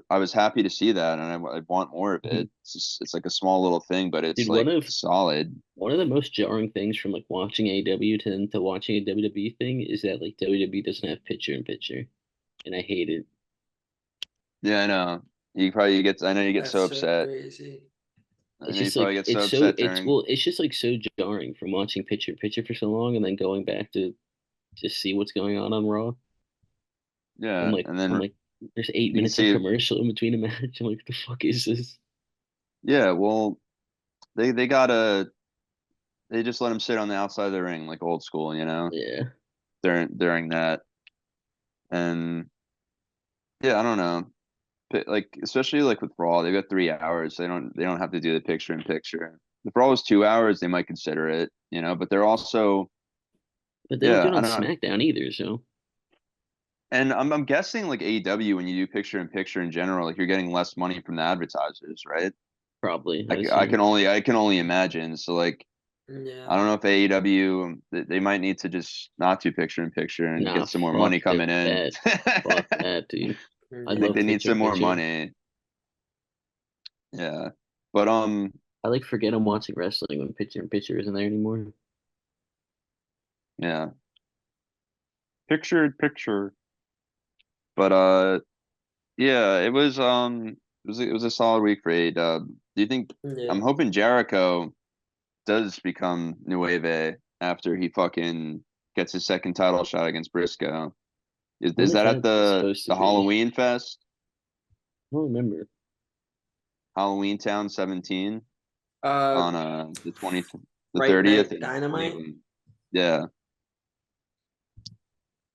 I was happy to see that, and I want more of Hmm. it. It's like a small little thing, but it's Dude, like solid. one of the most jarring things from like watching AEW to watching a WWE thing is that like WWE doesn't have picture in picture, and I hate it. Yeah, I know. I know you get That's so so upset. crazy. I It's know you just probably like get so upset during. it's just like so jarring from watching picture in picture for so long and then going back to just see what's going on Raw. Yeah, and I'm then like, there's 8 minutes of see. commercial in between a match. I'm like, the fuck is this? Yeah, well, they they just let him sit on the outside of the ring like old school, you know, Yeah. during that. And yeah, I don't know. like especially like with Raw, they've got 3 hours. They don't have to do the picture in picture. If Raw was 2 hours, they might consider it, but they're also, But they don't do yeah, it I on don't know. SmackDown either, so And I'm guessing like AEW, when you do picture in picture in general, like you're getting less money from the advertisers, right? probably I Like I can assume. only I can only imagine. So like Yeah. I don't know if AEW, they might need to just not do picture in picture and Nah, get some more money fuck coming in. that. Fuck I that, dude. I Yeah. think love they need picture some in more picture. money. Yeah. But I like forget I'm watching wrestling when picture in picture isn't there anymore. yeah. Picture in picture. But yeah, it was a solid week for AEW. Do you think I'm Yeah. hoping Jericho does become Nueve after he fucking gets his second title shot against Briscoe? When Is is that at that the supposed to the be? Halloween Fest? I don't remember. Halloween Town 17 Uh, on the 20th, the Fright 30th, Night and 20 of Dynamite. them. Yeah,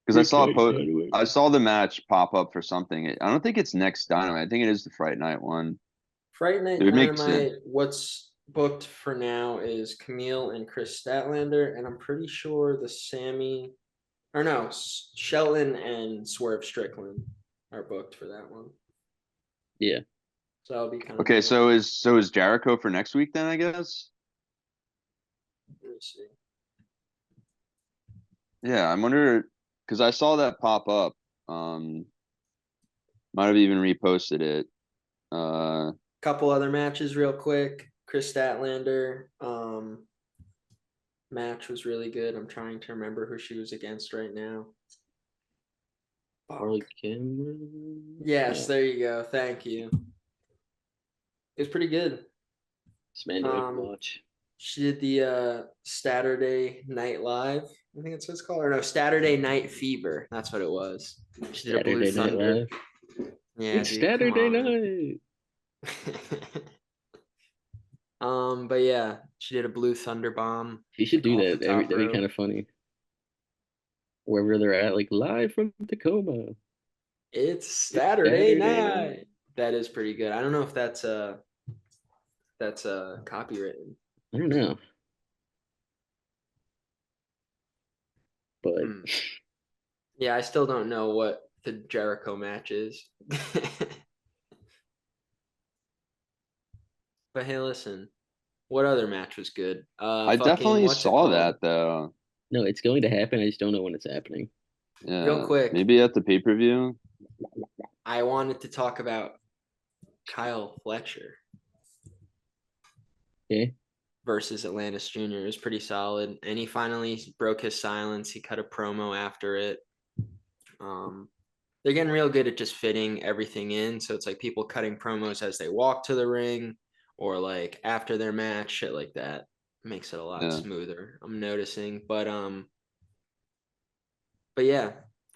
because Great night, Dynamite. I saw the match pop up for something. I don't think it's next Dynamite. I think it is the Fright Night one. Fright Night It would make sense. Dynamite. What's booked for now is Camille and Chris Statlander, and I'm pretty sure the Sammy, or no, Shelton and Swerve Strickland are booked for that one. Yeah. So that'll be kind of Okay, cool. so is Jericho for next week then, I guess? Let me see. Yeah, I wonder because I saw that pop up. Um, might have even reposted it. Couple other matches real quick. Chris Statlander match was really good. I'm trying to remember who she was against right now. Harley Fuck. Cameron. Yes, No, there you go. Thank you. It was pretty good. this man I can Um, watch. she did the Saturday Night Live. I think that's what it's called. Or no, Saturday Night Fever. That's what it was. She did a Blue Saturday Night Thunder. Live. Yeah, It's dude, come Saturday on, night. man. But yeah, she did a Blue Thunder bomb He should like do off the that. top That'd be kind rope. of funny. Wherever they're at, like live from Tacoma. It's It's Saturday Saturday night. night. That is pretty good. I don't know if that's copywritten. I don't know, but Hmm. Yeah, I still don't know what the Jericho match is. But hey, listen, what other match was good? I Fucking definitely what's it saw called? that though. no, it's going to happen. I just don't know when it's happening. Real Yeah, quick, maybe at the pay-per-view. I wanted to talk about Kyle Fletcher Okay. versus Atlantis Jr. It was pretty solid, and he finally broke his silence. He cut a promo after it. Um, they're getting real good at just fitting everything in. So it's like people cutting promos as they walk to the ring or like after their match, shit like that. Makes it a lot Yeah. smoother. I'm noticing. But yeah,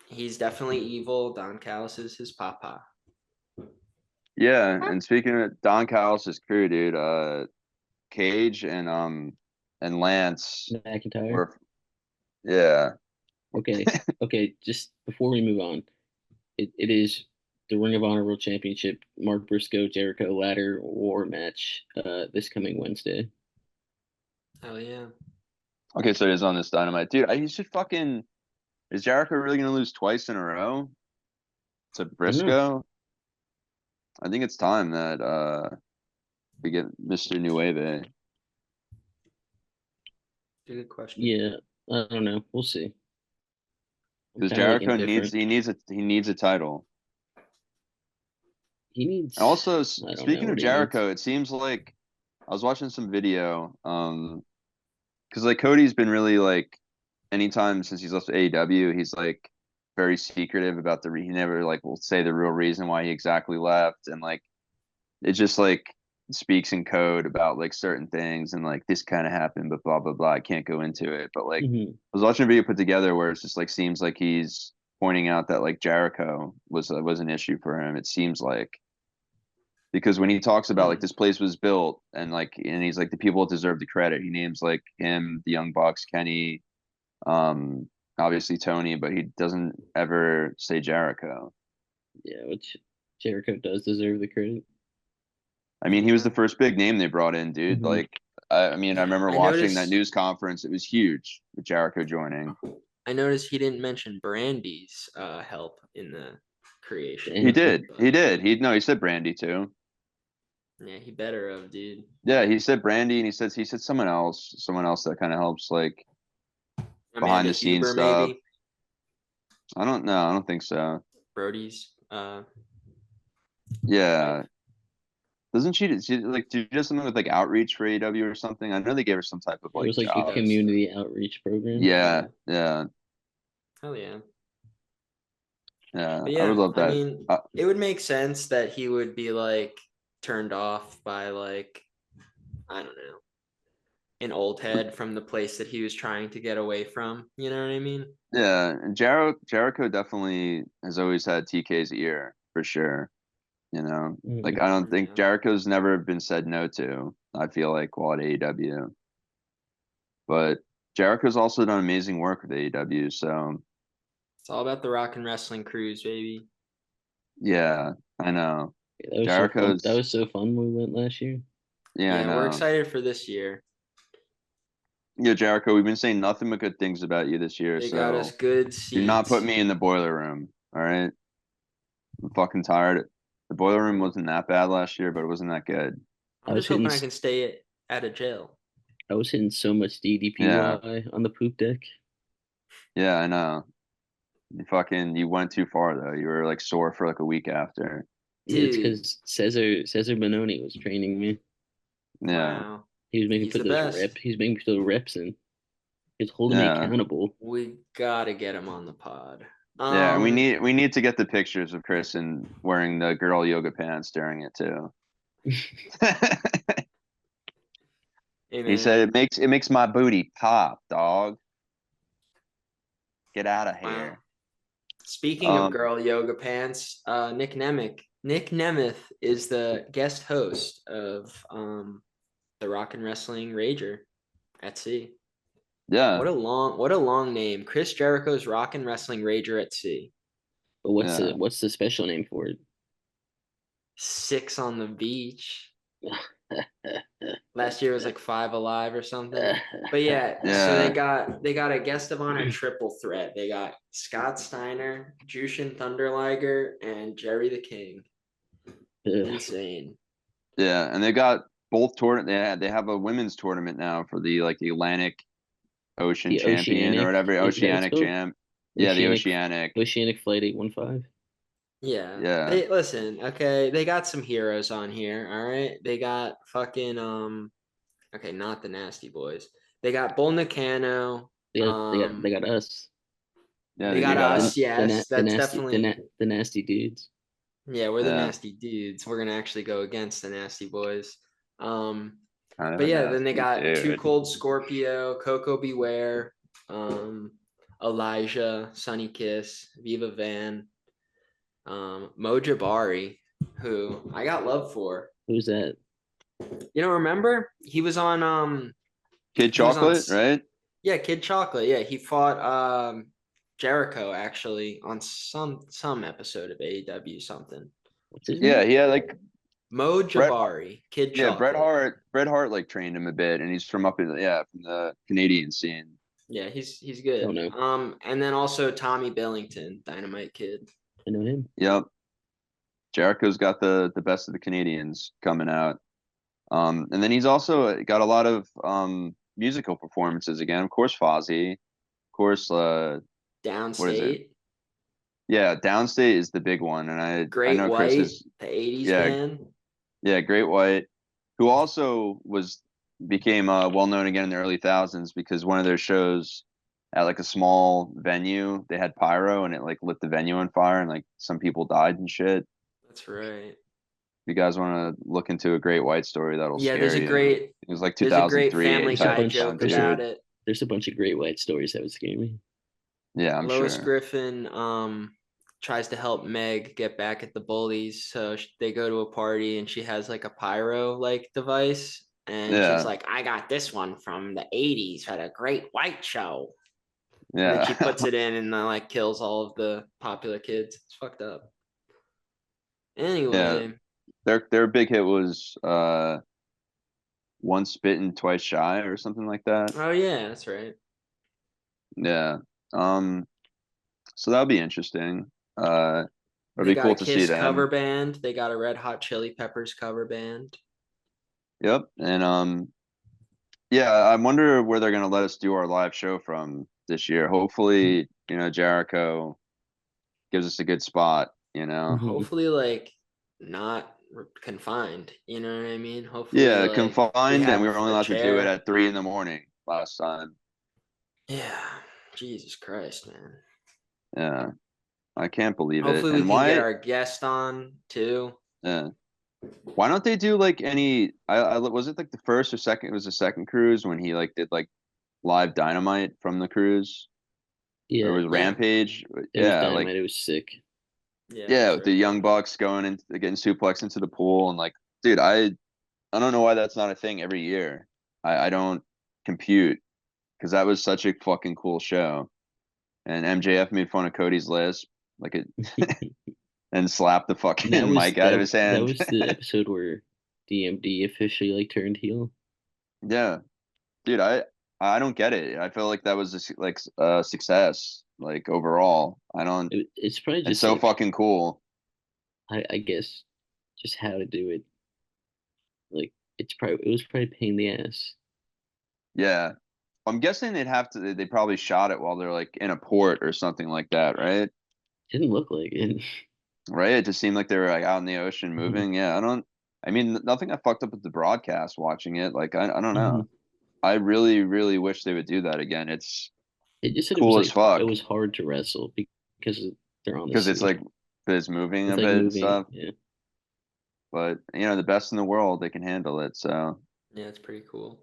he's definitely evil. Don Callis is his papa. Yeah, and speaking of Don Callis' crew, dude, Cage and Lance McIntyre. were, yeah. Okay. Okay. Just before we move on, it is the Ring of Honor World Championship, Mark Briscoe, Jericho ladder war match this coming Wednesday. Hell yeah. Okay, so it is on this Dynamite, dude. I should fucking. Is Jericho really gonna lose twice in a row to I don't know. Briscoe? I think it's time that we get Mr. Nueve. Good question. Yeah, I don't know. We'll see. I'm Because kind of like Jericho needs indifferent. he needs a title. He And needs. also, I don't know speaking of what he needs. Jericho, it seems like I was watching some video, because like Cody's been really like anytime since he's left AEW, he's like very secretive about he never like will say the real reason why he exactly left, and like it just like speaks in code about like certain things and like this kind of happened, but blah blah blah. I can't go into it, but like Hmm. I was watching a video put together where it's just like seems like he's pointing out that like Jericho was an issue for him. It seems like because when he talks about like Hmm. this place was built and he's like the people that deserve the credit, he names like him, the Young Bucks, Kenny, obviously Tony, but he doesn't ever say Jericho. Yeah, which Jericho does deserve the credit. I mean, he was the Yeah. first big name they brought in, dude. Mhm. Like, I mean, I remember I watching that noticed news conference. It was huge with Jericho joining. I noticed he didn't mention Brandy's help in the creation. He Damn. did. But He did. He said Brandy too. yeah, he better have, dude. Yeah, he said Brandy, and he said someone else that kind of helps like behind Amanda the scenes Huber, stuff. maybe. I don't know. I don't think so. Brody's Yeah, wife. doesn't she like do just something with like outreach for AEW or something? I know they gave her some type of It like was like a She job. does. community outreach program. Yeah, Yeah. yeah, Hell yeah. yeah. But I would yeah, love I that. mean, it would make sense that he would be like turned off by like, I don't know, an old head from the place that he was trying to get away from. You know what I mean? Yeah, and Jericho definitely has always had TK's ear for sure. You know, like Mhm. I don't think Yeah. Jericho's never been said no to. I feel like while at AEW, but Jericho's also done amazing work with AEW. So It's all about the rock and wrestling cruise, baby. yeah, I know Yeah, that was so fun. That Jericho's. was so fun when we went last year. Yeah, I Yeah, we're know. excited for this year. Yeah, Jericho, we've been saying nothing but good things about you this year. They got us So good do not put seats. me in the boiler room. All right, I'm fucking tired. The boiler room wasn't that bad last year, but it wasn't that good. I I'm was just hitting. hoping I can stay out of jail. I was hitting so much Yeah, DDPY on the poop deck. yeah, I know. You went too far though. You were like sore for like a week after. Yeah, it's Dude, because Cesar Bononi was training me. Yeah, wow. He was making me He's put the those best. reps. He's making me put those reps in. He's holding me yeah, accountable. We gotta get him on the pod. yeah. And Um, we need to get the pictures of Chris and wearing the girl yoga pants during it too. hey He said man. it makes my booty pop, dog. Get out of Wow. here. Speaking of Um, girl yoga pants, Nick Nemeth is the guest host of the Rock and Wrestling Rager at Sea. yeah, What a long name. Chris Jericho's Rock and Wrestling Rager at Sea. But yeah, what's the special name for it? 6 on the beach. Last year was like 5 alive or something. But yeah, so yeah. they got a guest of honor triple threat. They got Scott Steiner, Jushin Thunder Liger, and Jerry the King. Insane. Yeah, and they got both tournament. They have a women's tournament now for the like the Atlantic Ocean The champion or Oceanic, whatever, is that what it's Oceanic called? champ. Yeah, the Oceanic Oceanic. Oceanic Flight 815. Yeah. Yeah, They listen, okay, they got some heroes on here, all right? They got fucking okay, not the Nasty Boys. They got Bull Nakano. They got us. yeah, They they do got got The us, us. yes. That's definitely the nasty dudes. yeah, we're the Yeah, nasty dudes. We're gonna actually go against the Nasty Boys. Um, kind of but a yeah, then they nasty got Too dude. Cold Scorpio, Coco Beware, um, Elijah, Sunny Kiss, Viva Van, Mo Jabari, who I got love for. Who's that? You know, remember Kid he was on Chocolate, right? yeah, Kid Chocolate. Yeah, he fought Jericho actually on some episode of AEW something. What's his Yeah, name? he had like Mo Bret. Jabari, Kid Yeah, Bret Chocolate. Hart. Bret Hart like trained him a bit, and he's from up in from the Canadian scene. Yeah, he's Don't good. know. And then also Tommy Billington, Dynamite Kid. I know him. Yep, Jericho's got the best of the Canadians coming out. And then he's also got a lot of musical performances again. Of course, Fozzy. Of course, what is it? Downstate, Yeah, Downstate is the big one, and I Great know Chris White, is the '80s yeah band. yeah Great White, who also became well known again in the early thousands because one of their shows at like a small venue they had pyro and it like lit the venue on fire and like some people died and shit. If That's right. you guys want to look into a Great White story, that'll Yeah, scare you. It was like there's a great 2003 Family There's a type Guy bunch. joke time There's a about period. it. there's a bunch of great white stories that would scare me. Yeah, I'm Lois sure. Griffin tries to help Meg get back at the bullies, so they go to a party and she has like a pyro like device, and she's Yeah, like, "I got this one from the '80s at a Great White show," and then she yeah. puts it in and like kills all of the popular kids. It's fucked up. Yeah, Anyway, their big hit was Once Bitten, Twice Shy or something like that. oh yeah, that's right. Yeah. Um, so that'll be interesting. It'll They be got cool a to see Kiss cover them. band. They got a Red Hot Chili Peppers cover band. Yep. And yeah, I wonder where they're gonna let us do our live show from this year. Hopefully, Jericho gives us a good spot, Mhm. Hopefully, like not confined. You know what I mean? Hopefully, Yeah, like we confined, and we have were only a allowed to do it chair. at 3 in the morning last time. Yeah, Jesus Christ, man. Yeah, I can't believe it. Hopefully, we And can get why? our guest on too. Yeah, why don't they do like any? I was it like the first or second? It was the second cruise when he like did like live Dynamite from the cruise, or it Yeah, was Yeah, Rampage. it was Yeah, like Dynamite. It was sick. yeah, yeah, that's with the right. Young Bucks going and getting suplex into the pool and like, dude, I don't know why that's not a thing every year. I don't compute because that was such a fucking cool show. And MJF made fun of Cody's lisp, like it, and slapped the And that fucking was mic out of that his that hand. was the episode where DMD officially like turned heel. Yeah, dude, I don't get it. I feel like that was like a success, like overall. I don't. It's probably It's just so like fucking cool. I guess just how to do it. Like it was probably a pain in the ass. Yeah, I'm guessing they'd have to. They probably shot it while they're like in a port or something like that, right? Didn't look like it. Right? It just seemed like they were like out in the ocean moving. Yeah, I don't. I mean, nothing got fucked up with the broadcast watching it. Like, I don't know. I really, really wish they would do that again. It's It just said it was cool as like it fuck was hard to wrestle because they're on the because it's sea. like it's moving It's a like bit and moving. stuff. Yeah. But the best in the world, they can handle it. So Yeah, it's pretty cool.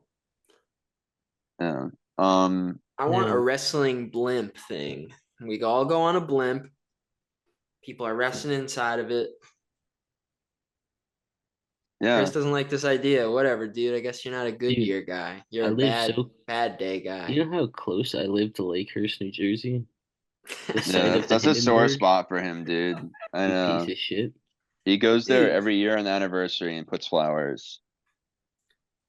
yeah. I want a Now, wrestling blimp thing. We all go on a blimp. People are wrestling inside of it. Chris Yeah. doesn't like this idea. Whatever, dude. I guess you're not a dude, Goodyear guy. You're I a live bad, so. bad day You guy. know how close I live to Lakehurst, New Jersey? The Yeah. site of the That's a sore Hindenburg. spot for him, dude. I You piece know. of shit. He goes there Dude, every year on the anniversary and puts flowers.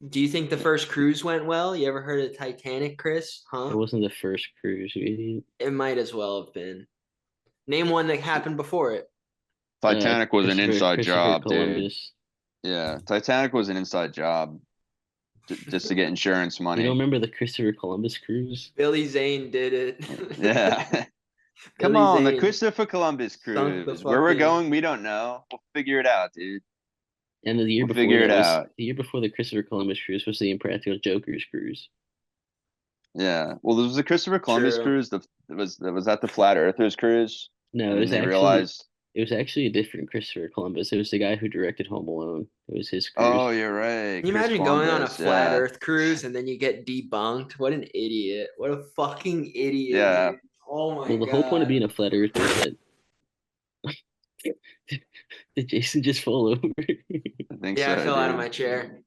do you think the first cruise went well? You ever heard of Titanic, Chris? It Huh? wasn't the first cruise, you idiot. It might as well have been. Name one that happened before it. Titanic was an inside Christopher job, dude. Columbus. Yeah. Titanic was an inside job just to get insurance You don't money. remember the Christopher Columbus cruise? Billy Zane did it. Yeah. Come Billy on, the Zane Christopher Columbus sunk the cruise. Where we're fucking. going, we don't know. We'll figure it out, dude. And the year We'll before figure it that was out. the year before the Christopher Columbus cruise was the Impractical Jokers cruise. Yeah. Well, there was the Christopher Columbus True. cruise. Was that the Flat Earthers cruise? No, And then they realized, it was actually a different Christopher Columbus. It was the guy who directed Home Alone. It was his oh, cruise. you're right, Can you Chris imagine going on a Columbus. flat Yeah. Earth cruise and then you get debunked? What an idiot! What a fucking idiot, Yeah. dude! Oh my Well, the whole point of god! being a flat earther is that did Jason just fall over? I think Yeah, I so, fell out of dude. my chair.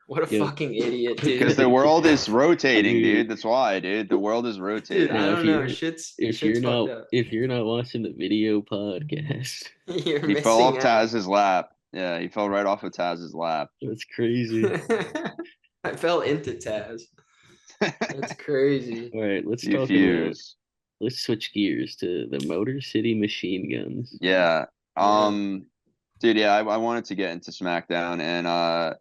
What a Yo, fucking idiot, Because dude! the world is rotating, dude, dude. That's why, dude. The world is Dude, I rotating. now don't know. Shit's fucked up. if you're not watching the video podcast, You're He fell missing off out. Taz's lap. Yeah, he fell right off of Taz's lap. that's crazy. I fell into Taz. That's crazy. All right, You fuse. let's switch gears to the Motor City Machine Guns. Yeah. Yeah. Dude, yeah, I wanted to get into SmackDown and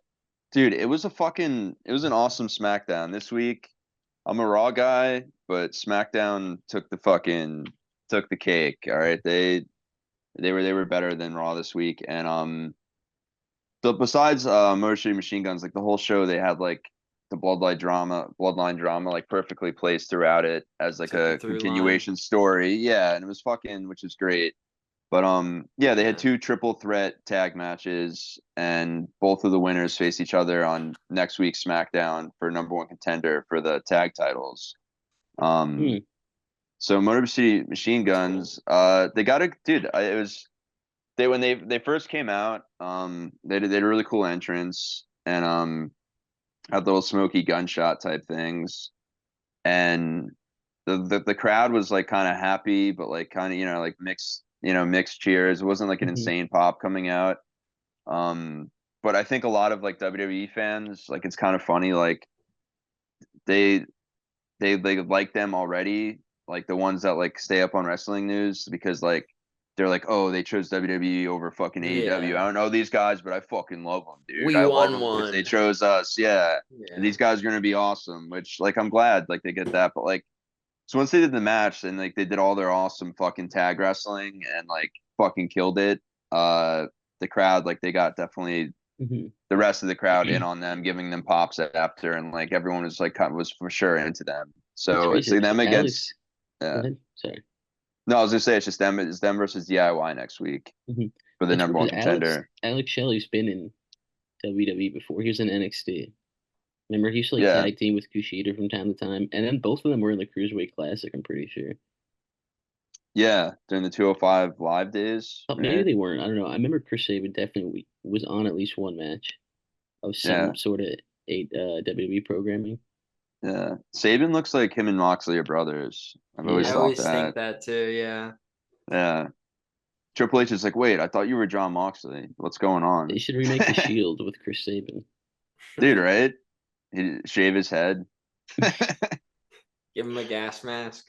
dude, it was an awesome SmackDown this week. I'm a Raw guy, but SmackDown took the cake. All right. They were better than Raw this week. And so besides Motor City Machine Guns, like the whole show they had like the bloodline drama like perfectly placed throughout it as like Took the a through line. continuation story. Yeah, and it was fucking which is great. But yeah, they had Yeah. two triple threat tag matches, and both of the winners face each other on next week's SmackDown for number one contender for the tag titles. Um, Hmm. so Motor City Machine Guns, they got a dude. It was they when they first came out, they had a really cool entrance and had little smoky gunshot type things, and the crowd was like kind of happy, but like kind of like mixed mixed cheers. It wasn't like an Mhm. insane pop coming out. But I think a lot of like WWE fans, like it's kind of funny, like they they like them already, like the ones that like stay up on wrestling news because like they're like, oh, they chose WWE over fucking AEW. Yeah. I don't know these guys, but I fucking love them, dude. We I love won them because they one. chose us. Yeah. And Yeah. these guys are gonna be awesome, which like I'm glad like they get that. But like so once they did the match and like they did all their awesome fucking tag wrestling and like fucking killed it, uh the crowd like they got definitely Mhm. the rest of the crowd in on them, giving them pops after, and like everyone was like kind of was for sure into them. It's So it's crazy like 'cause them against. Alex. Go Yeah. ahead. Sorry. No, I was gonna say it's just them. It's them versus DIY next week Mhm. for the It's weird number one 'cause contender. Alex Shelley's been in WWE before. He was in NXT. Remember, he used to like Yeah, tag team with Kushida from time to time, and then both of them were in the Cruiserweight Classic. I'm pretty sure. yeah, during the 205 live days, Oh, maybe right? they weren't. I don't know. I remember Chris Sabin definitely was on at least one match of Yeah, some sort of WWE programming. yeah. Saban looks like him and Moxley are brothers. I've always I Yeah, thought always think that. that too. Yeah. Yeah. Triple H is like, wait, I thought you were John Moxley. What's going they on, should remake the Shield with Chris Sabin. dude? Right? He shave his head. Give him a gas mask.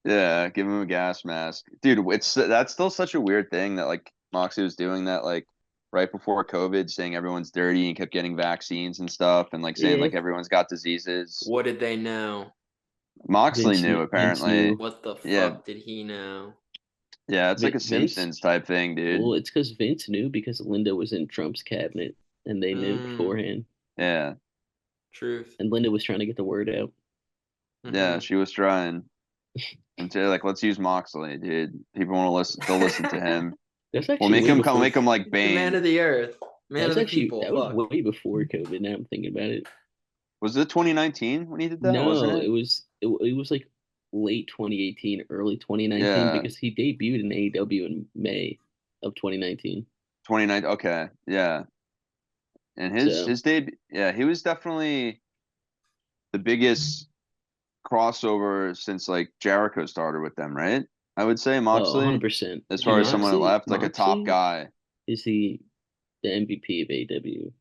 Yeah, give him a gas mask. Dude, that's still such a weird thing that like Moxley was doing that like right before COVID, saying everyone's dirty and kept getting vaccines and stuff and like saying Yeah, like everyone's got diseases. What did they know? Moxley knew Vince apparently. knew. What the Yeah, fuck did he know? yeah, it's like a Vince. Simpsons type thing, dude. Well, it's because Vince knew because Linda was in Trump's cabinet, and they knew Mm, beforehand. Yeah. truth. And Linda was trying to get the word out. Yeah, Hmm. she was trying. And so like let's use Moxley, dude. People want to listen, they'll listen to him. That's We'll actually make way him come before. make him like The man Bane. of the earth, That man was of the actually people. that was Fuck. way before COVID. Now I'm thinking about it. Was it 2019 when he did that, wasn't No, it? it was like late 2018, early 2019 Yeah. because he debuted in AEW in May of 2019. 29. Okay. Yeah. And his So, his debut, yeah, he was definitely the biggest crossover since like Jericho started with them, right? I would say oh, Moxley, 100%. as Yeah. far as someone that left, like a top Moxley guy. is the MVP of AEW.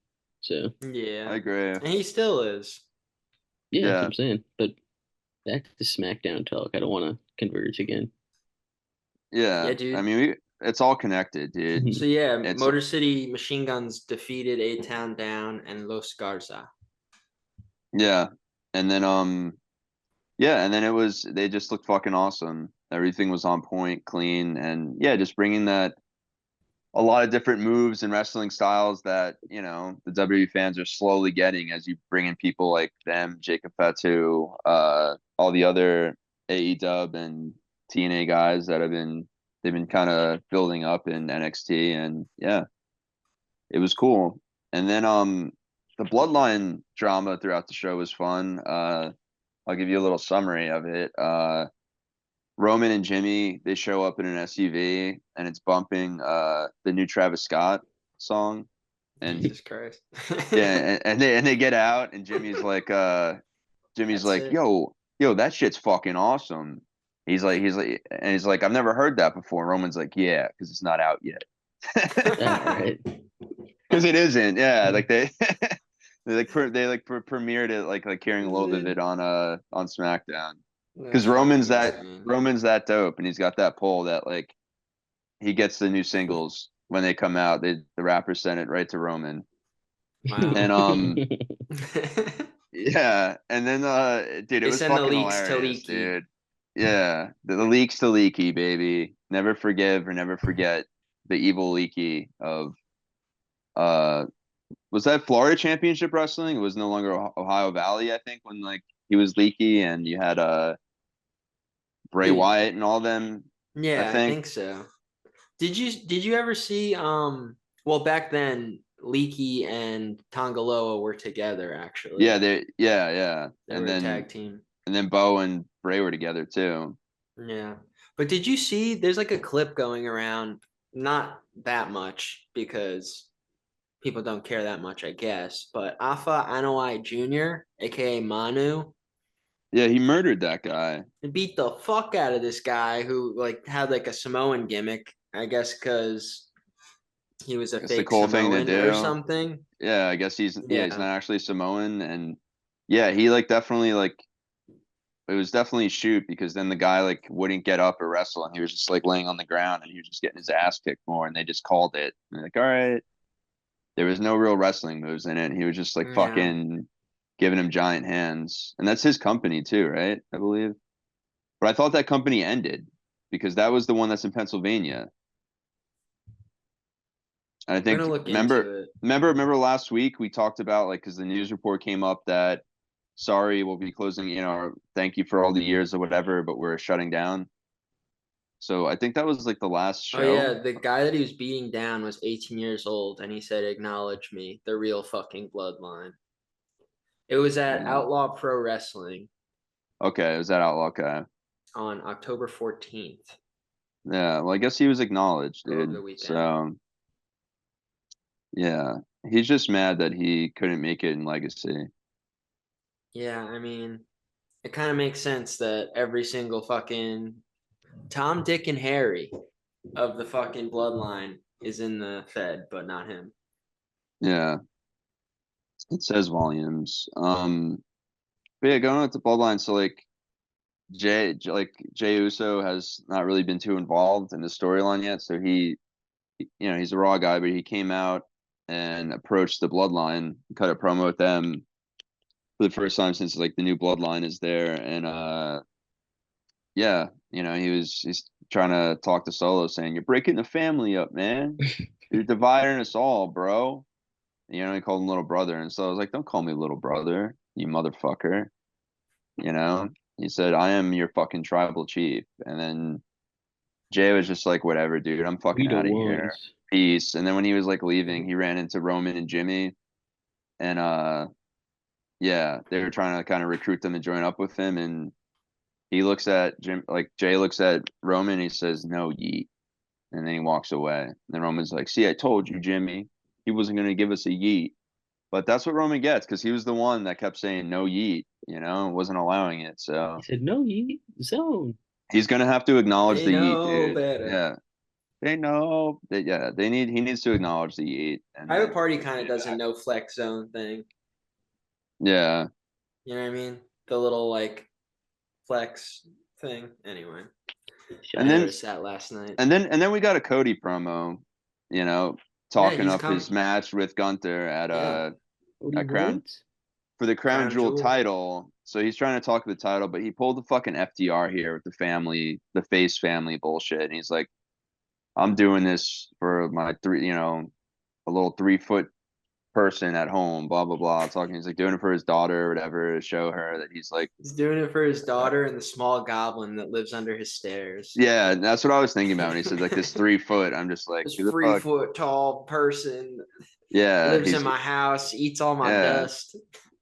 So, I Yeah. agree. And he still is. yeah, that's what Yeah. I'm saying. But back to SmackDown talk. I don't want to converge again. Yeah, Yeah. I dude. mean, it's all connected, dude. So yeah, It's Motor City Machine Guns defeated A Town Down and Los Garza. yeah. And then yeah, and then it was they just looked fucking awesome. Everything was on point, clean, and yeah, just bringing that a lot of different moves and wrestling styles that the WWE fans are slowly getting as you bring in people like them, Jacob Fatu, all the other AEW and TNA guys that they've been kind of building up in NXT, and yeah, it was cool. And then the Bloodline drama throughout the show was fun. I'll give you a little summary of it. Roman and Jimmy, they show up in an SUV and it's bumping the new Travis Scott song. And Jesus Christ. yeah, and they get out and Jimmy's That's like, it. yo, that shit's fucking awesome. He's like, I've never heard that before. Roman's like, yeah, because it's not out yet. All right. Because it isn't. Yeah, like they premiered it like hearing a little bit of it on SmackDown. Because That's fucking insane. Roman's that dope, and he's got that pull that like he gets the new singles when they come out. The rappers send it right to Roman, Wow. and yeah, and then dude, it They was send the fucking leaks to hilarious, Leaky. dude. Yeah, the leaks to Leaky, baby. Never forgive or never forget the evil Leaky of uh was that Florida Championship Wrestling? It was no longer Ohio Valley, I think, when like he was Leaky and you had Bray Dude, Wyatt and all them, I yeah, I think. think so. Did you ever see well back then Leaky and Tongaloa were together Yeah, actually. yeah. They were a tag team. And then Bo and Bray were together too. Yeah. But did you see there's like a clip going around, not that much because people don't care that much, I guess, but Afa Anoa'i Jr., aka Manu, Yeah, he murdered that guy. beat the fuck out of this guy who like had like a Samoan gimmick I guess because he was a It's the fake cool thing to Samoan or do. something. Yeah, I guess he's Yeah. not actually Samoan, and yeah, he like definitely like it was definitely a shoot because then the guy like wouldn't get up or wrestle, and he was just like laying on the ground, and he was just getting his ass kicked more, and they just called it. And they're like, all right, there was no real wrestling moves in it. He was just like Yeah. fucking giving him giant hands, and that's his company too, right? I believe. But I thought that company ended because that was the one that's in Pennsylvania. And I I'm gonna think look into it. remember last week we talked about like because the news report came up that sorry we'll be closing, or thank you for all the years or whatever, but we're shutting down. So I think that was like the last Oh yeah, show. the guy that he was beating down was 18 years old, and he said, "Acknowledge me, the real fucking bloodline." It was at Yeah. Outlaw Pro Wrestling Okay, was that Outlaw guy? on October 14th Yeah, well I guess he was acknowledged, over the dude. weekend. So yeah, he's just mad that he couldn't make it in Legacy. Yeah, I mean, it kind of makes sense that every single fucking Tom, Dick, and Harry of the fucking bloodline is in the Fed, but not him. Yeah, it says volumes. But yeah, going with the bloodline, so like Jay Uso has not really been too involved in the storyline yet. So he's a Raw guy, but he came out and approached the Bloodline, cut a promo with them for the first time since like the new Bloodline is there, and yeah, he's trying to talk to Solo, saying you're breaking the family up, man. You're dividing us all, bro. And, he called him little brother, and so I was like, don't call me little brother, you motherfucker. You know, he said, I am your fucking tribal chief. And then Jay was just like, whatever, dude, I'm fucking We the out of here. ones. Peace. And then when he was like leaving, he ran into Roman and Jimmy. And yeah, they were trying to kind of recruit them to join up with him. And he looks at Jay looks at Roman, he says, no, yeet. And then he walks away. And then Roman's like, see, I told you, Jimmy. He wasn't gonna give us a yeet. But that's what Roman gets because he was the one that kept saying no yeet, and wasn't allowing it. He So said, "No, you zone." he's gonna have to acknowledge They the yeet, know dude. better. Yeah. They know that he needs to acknowledge the yeet and Private then Party we can kind of do does a that. no flex zone thing. Yeah. You know what I mean? The little like flex thing. Anyway, I And Shut up. then noticed that last night. and then we got a Cody promo, you know, Yeah, talking he's up his come. match with Gunther at Yeah, What do a you crown want? for the crown crown jewel jewel. title. So he's trying to talk the title, but he pulled the fucking FDR here with the face family bullshit. And he's like, I'm doing this for my a little 3 foot person at home, blah blah blah. Talking, he's like doing it for his daughter or whatever to show her that he's like, He's doing it for his daughter and the small goblin that lives under his stairs. yeah, that's what I was thinking about when he said like this 3 foot. I'm just like, This who the three fuck? foot tall person Yeah, lives in my house, eats all my yeah, dust.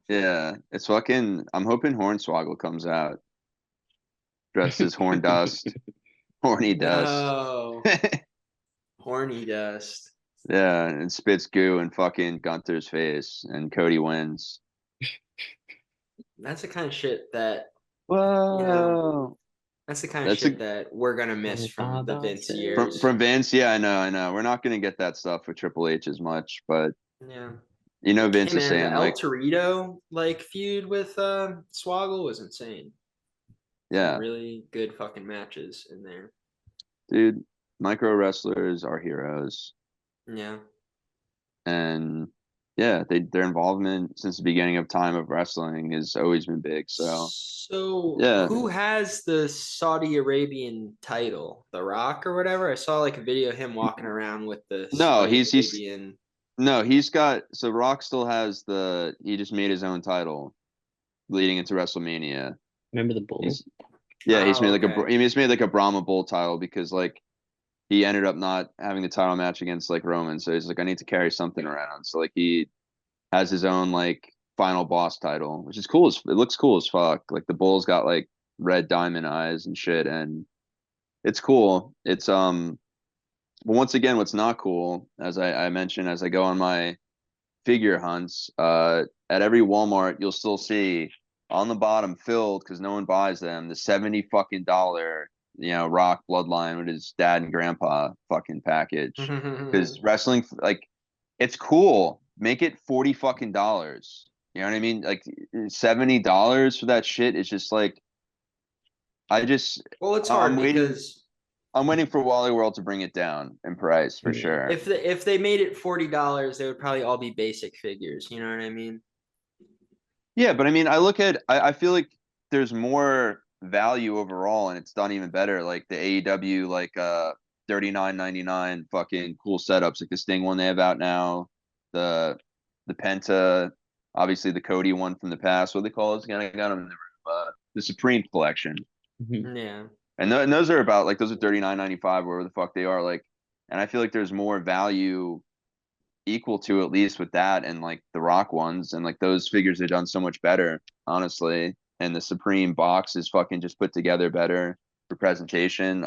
yeah. It's fucking. I'm hoping Hornswoggle comes out dressed as Horn Dust, Horny Dust. No, horny dust. Yeah, and spits goo in fucking Gunther's face, and Cody wins. That's the kind of shit that you know. Whoa, That's the kind of that's a shit that we're gonna miss Oh, from the Baba Vince said. years. from Vince. Yeah, I know. We're not gonna get that stuff with Triple H as much, but Yeah. Hey Vince is man, the saying El like, Torito like feud with Swoggle was insane. Some yeah, really good fucking matches in there. dude, micro wrestlers are heroes. Yeah. And yeah, their involvement since the beginning of time of wrestling has always been big. So So yeah, who has the Saudi Arabian title? The Rock or whatever? I saw like a video of him walking around with the no, Saudi he's Arabian. no, he's got so Rock still has he just made his own title leading into WrestleMania. Remember the bull? He's yeah, Oh, okay. he just made like a Brahma Bull title because like he ended up not having the title match against like Roman, so he's like, I need to carry something around. So like he has his own like final boss title, which is cool. It looks cool as fuck. Like the bull's got like red diamond eyes and shit, and it's cool. But once again, what's not cool, as I mentioned, as I go on my figure hunts, at every Walmart, you'll still see on the bottom filled because no one buys them the $70 fucking Rock Bloodline with his dad and grandpa fucking package. Because wrestling, like, it's cool. Make it $40 fucking. You know what I mean? Like $70 for that shit is just like I just Well, it's I'm hard waiting. because I'm waiting for Wally World to bring it down in price for Yeah. sure. if they made it $40, they would probably all be basic figures. You know what I mean? Yeah, but I mean, I feel like there's more value overall, and it's done even better. Like the AEW, like 39.99 fucking cool setups, like the Sting one they have out now, the Penta, obviously the Cody one from the past. What do they call it again? I got them in the room. The Supreme Collection, Mhm. Yeah. and those are about like those are 39.95, wherever the fuck they are. Like, and I feel like there's more value equal to at least with that and like the Rock ones and like those figures are done so much better, honestly. And the Supreme box is fucking just put together better for presentation.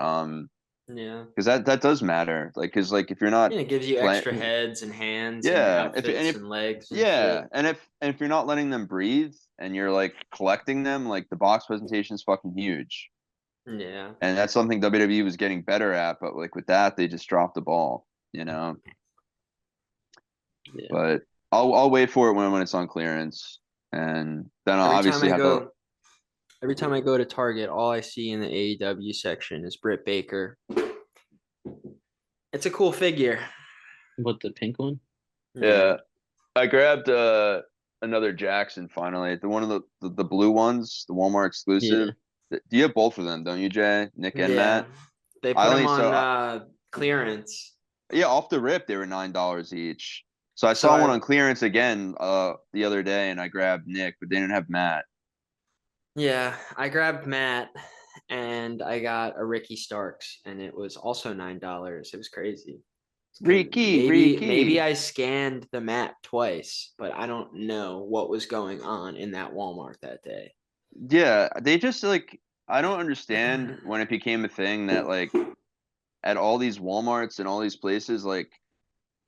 Yeah. Because that does matter. Like, because like if you're not And it gives you playing, extra heads and hands and yeah, if and outfits if and legs and yeah, shit. and if you're not letting them breathe and you're like collecting them, like the box presentation is fucking huge. Yeah. And that's something WWE was getting better at, but like with that, they just dropped the ball. Yeah. But I'll wait for it when it's on clearance, and then I'll Every time obviously I have to. go every time I go to Target, all I see in the AEW section is Britt Baker. It's a cool figure. What, the pink one? Yeah. Yeah, I grabbed another Jackson finally. The one of the blue ones, the Walmart Yeah. exclusive. Do you have both of them? Don't you, Jay, Nick, and Yeah. Matt? They I put them only on so clearance. yeah, off the rip they were $9 each. So I So saw one I on clearance again the other day, and I grabbed Nick, but they didn't have Matt. Yeah, I grabbed Matt and I got a Ricky Starks and it was also $9. It was crazy. Because maybe Ricky. I scanned the map twice, but I don't know what was going on in that Walmart that day. Yeah, they just like I don't understand when it became a thing that like at all these Walmarts and all these places, like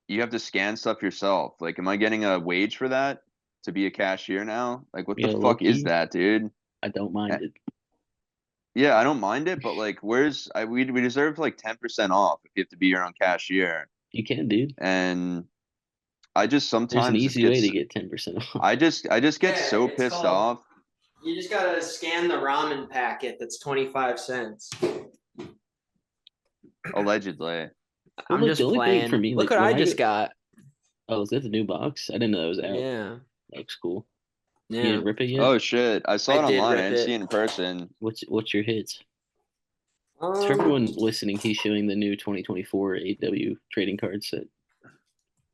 you have to scan stuff yourself. Like, am I getting a wage for that to be a cashier now? Like, what the Low fuck is key, that, dude? I don't Eh, mind it. Yeah, I don't mind it, but like, we deserve like 10% off if you have to be your own cashier. You can, dude. And I just There's an sometimes just easy way gets to get 10% off. I just get Yeah, so it's pissed called. off. You just gotta scan the ramen packet that's 25 cents. Allegedly. Well, I'm look, the just only thing for playing. me, Look like what when I I go, just got. oh, is that the new box? I didn't know that was out. Yeah. That looks cool. You Yeah. didn't rip it yet? Oh shit, I I saw it did online. I rip didn't see it. it in person. What's your hits? So for Um, everyone listening, he's showing the new 2024 AW trading card set,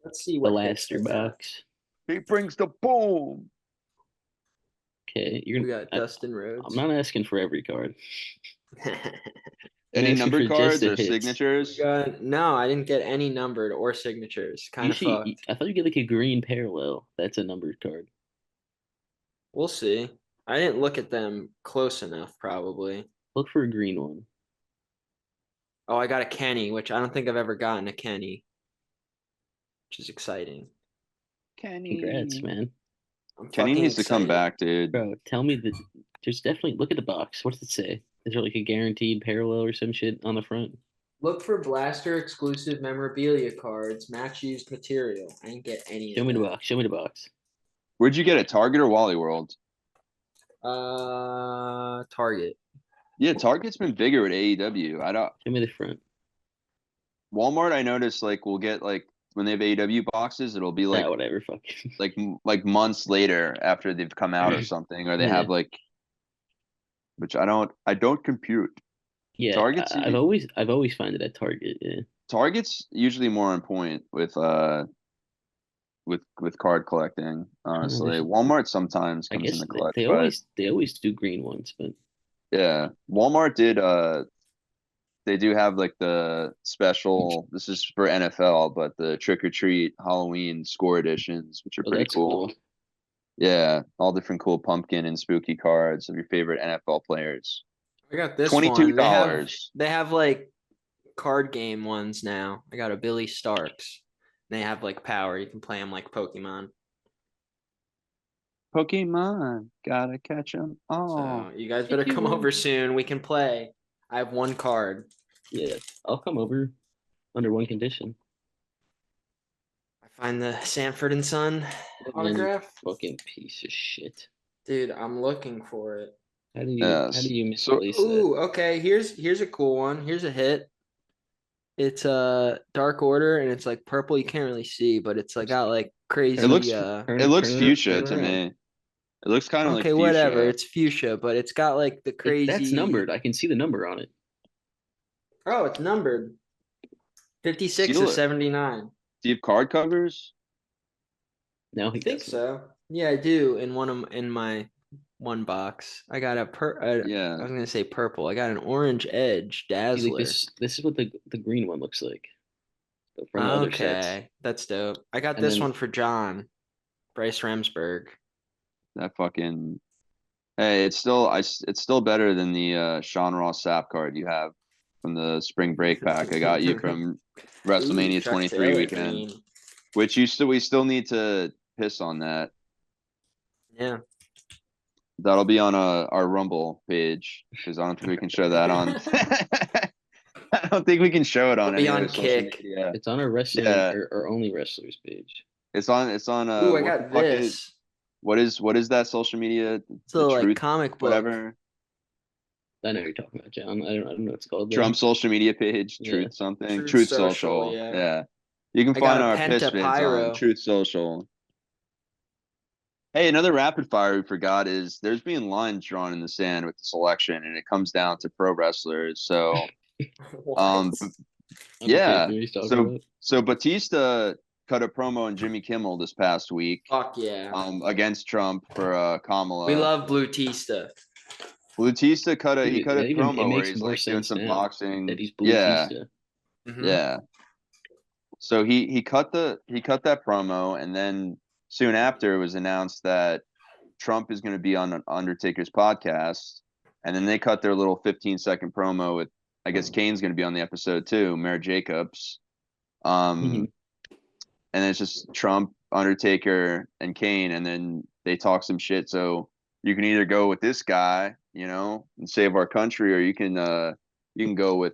let's see the what hits Laster I got. box. He brings the boom. Okay, We got Dustin I'm Rhodes. not asking for every card. I'm Any asking number for just cards the or hits. signatures? No, I didn't get any numbered or signatures. Kind of Usually, fucked. I thought you get like a green parallel. That's a numbered card. We'll see. I didn't look at them close enough, probably. Look for a green one. Oh, I got a Kenny, which I don't think I've ever gotten a Kenny, which is exciting. Congrats, Kenny. man. I'm Kenny fucking needs to come excited. back, dude. Bro, tell me that there's definitely look at the box. What does it say? Is there like a guaranteed parallel or some shit on the front? Look for Blaster exclusive memorabilia cards, match used material. I didn't get any Show of me the that. box. Show me the box. Where'd you get it? Target or Wally World? Target. Yeah, Target's been bigger with AEW. I don't. Show me the front. Walmart, I noticed like we'll get like when they have AEW boxes, it'll be Ah, whatever. Fuck. like months later after they've come out or something, or they Yeah. have like which I don't compute. Yeah. Target's I've always found it at Target. Yeah. Target's usually more on point with card collecting, honestly. There's, Walmart sometimes I comes in guess the clutch, they but always do green ones, but yeah, Walmart did they do have like the special, this is for NFL, but the trick or treat Halloween score editions, which are oh, pretty that's cool. cool. Yeah, all different cool pumpkin and spooky cards of your favorite NFL players. I got this $22. one. They have like card game ones now. I got a Billy Starks. They have like power. You can play them like Pokemon. Pokemon, gotta catch 'em all. So you guys better come over soon. We can play. I have one card. Yeah, I'll come over under one condition. I find the Sanford and Son And then you autograph. fucking piece of shit. Dude, I'm looking for it. How do Yes. you So misplace that? Ooh, okay. Here's a cool one. Here's a hit. It's a Dark Order, and it's like purple. You can't really see, but it's like got like it crazy. looks fuchsia Turn to around. me. It looks kind of like Okay, whatever. fuchsia. It's fuchsia, but it's got like the That's crazy. numbered. I can see the number on it. Oh, it's numbered 56 of Seal it. 79. Do you have card covers? Now I he think doesn't. so. Yeah, I do. In my one box, I got I Yeah. was gonna say purple. I got an orange edge See, like dazzler. this is what the green one looks like from the other sets. Okay, that's dope. I got And this then one for John Bryce Remsburg. That fucking hey, it's still better than the Sean Ross Sapp card you have from the spring break pack I got you from Ooh, WrestleMania Chuck 23 Taylor weekend. green. Which we still need to piss on that. Yeah. That'll be on our Rumble page because I don't think we can show that on. I don't think we can show it on It'll be any on other social Kick. media. it's on our wrestling Yeah, or only wrestlers page. it's on Ooh, I what the got fuck is this. what is that social media? The So like Truth comic book. whatever. I know what you're talking about, John. I don't know what it's called though. Trump social media page, Yeah. Truth something, Truth Truth Social, Social. yeah. Yeah. You can I got find a our piss Penta vids on Pyro. Truth Social. Hey, another rapid fire we forgot is there's being lines drawn in the sand with this election, and it comes down to pro wrestlers. So, What? um, I don't care yeah. what he's talking So, about. so Batista cut a promo on Jimmy Kimmel this past week, Fuck yeah. against Trump for We Kamala. love Blue Tista. Batista he Dude, cut a that even it promo where makes he's more like doing sense some now that boxing. he's Blue Yeah, Tista. Mm-hmm. yeah. So he cut that promo, and then soon after it was announced that Trump is going to be on Undertaker's podcast, and then they cut their little 15-second promo with I guess Kane's going to be on the episode too, Mayor Jacobs. Mhm. And it's just Trump, Undertaker, and Kane, and then they talk some shit. So you can either go with this guy, and save our country, or you can go with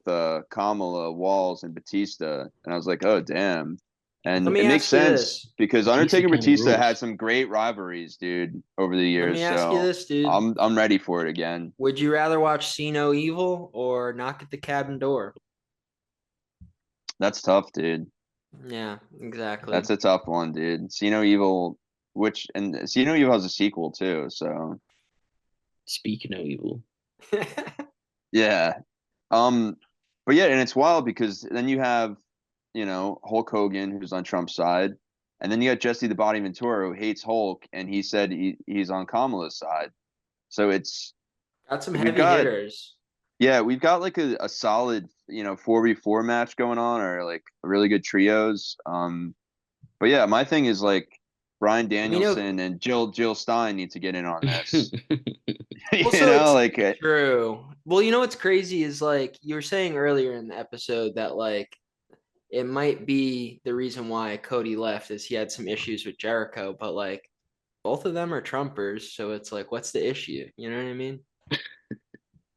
Kamala, Walls, and Batista. And I was like, oh damn. Let And me it makes ask you sense this. because Batista Undertaker kind of Batista had rules. some great rivalries, dude, over the Let years. me ask you So this, dude. I'm ready for it again. Would you rather watch See No Evil or Knock at the Cabin Door? That's tough, dude. Yeah, exactly. That's a tough one, dude. See No Evil, and See No Evil has a sequel too. So Speak no evil. yeah. But yeah, and it's wild because then you have, Hulk Hogan who's on Trump's side, and then you got Jesse the Body Ventura who hates Hulk, and he said he's on Kamala's side. So Got some we've heavy got hitters. we've got like a solid 4v4 match going on, or like really good trios. But yeah, my thing is like Brian You know, Danielson and Jill Stein need to get in on this. well, so it's Like true. Well, you know what's crazy is like you were saying earlier in the episode that like it might be the reason why Cody left is he had some issues with Jericho, but like both of them are Trumpers, so it's like, what's the issue? You know what I mean?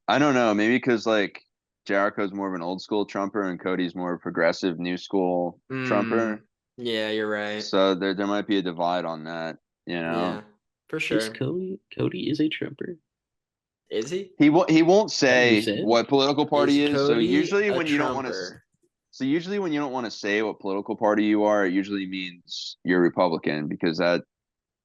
I don't know, maybe because like Jericho's more of an old school Trumper and Cody's more progressive new school Trumper. Yeah, you're right. So there might be a divide on that, you know. Yeah, for Is sure. Cody is a Trumper? Is he? He won't Is that what you say said? what political party Is he is. So Cody usually a when you don't want to Trumper? usually when you don't want to say what political party you are, it usually means you're Republican because that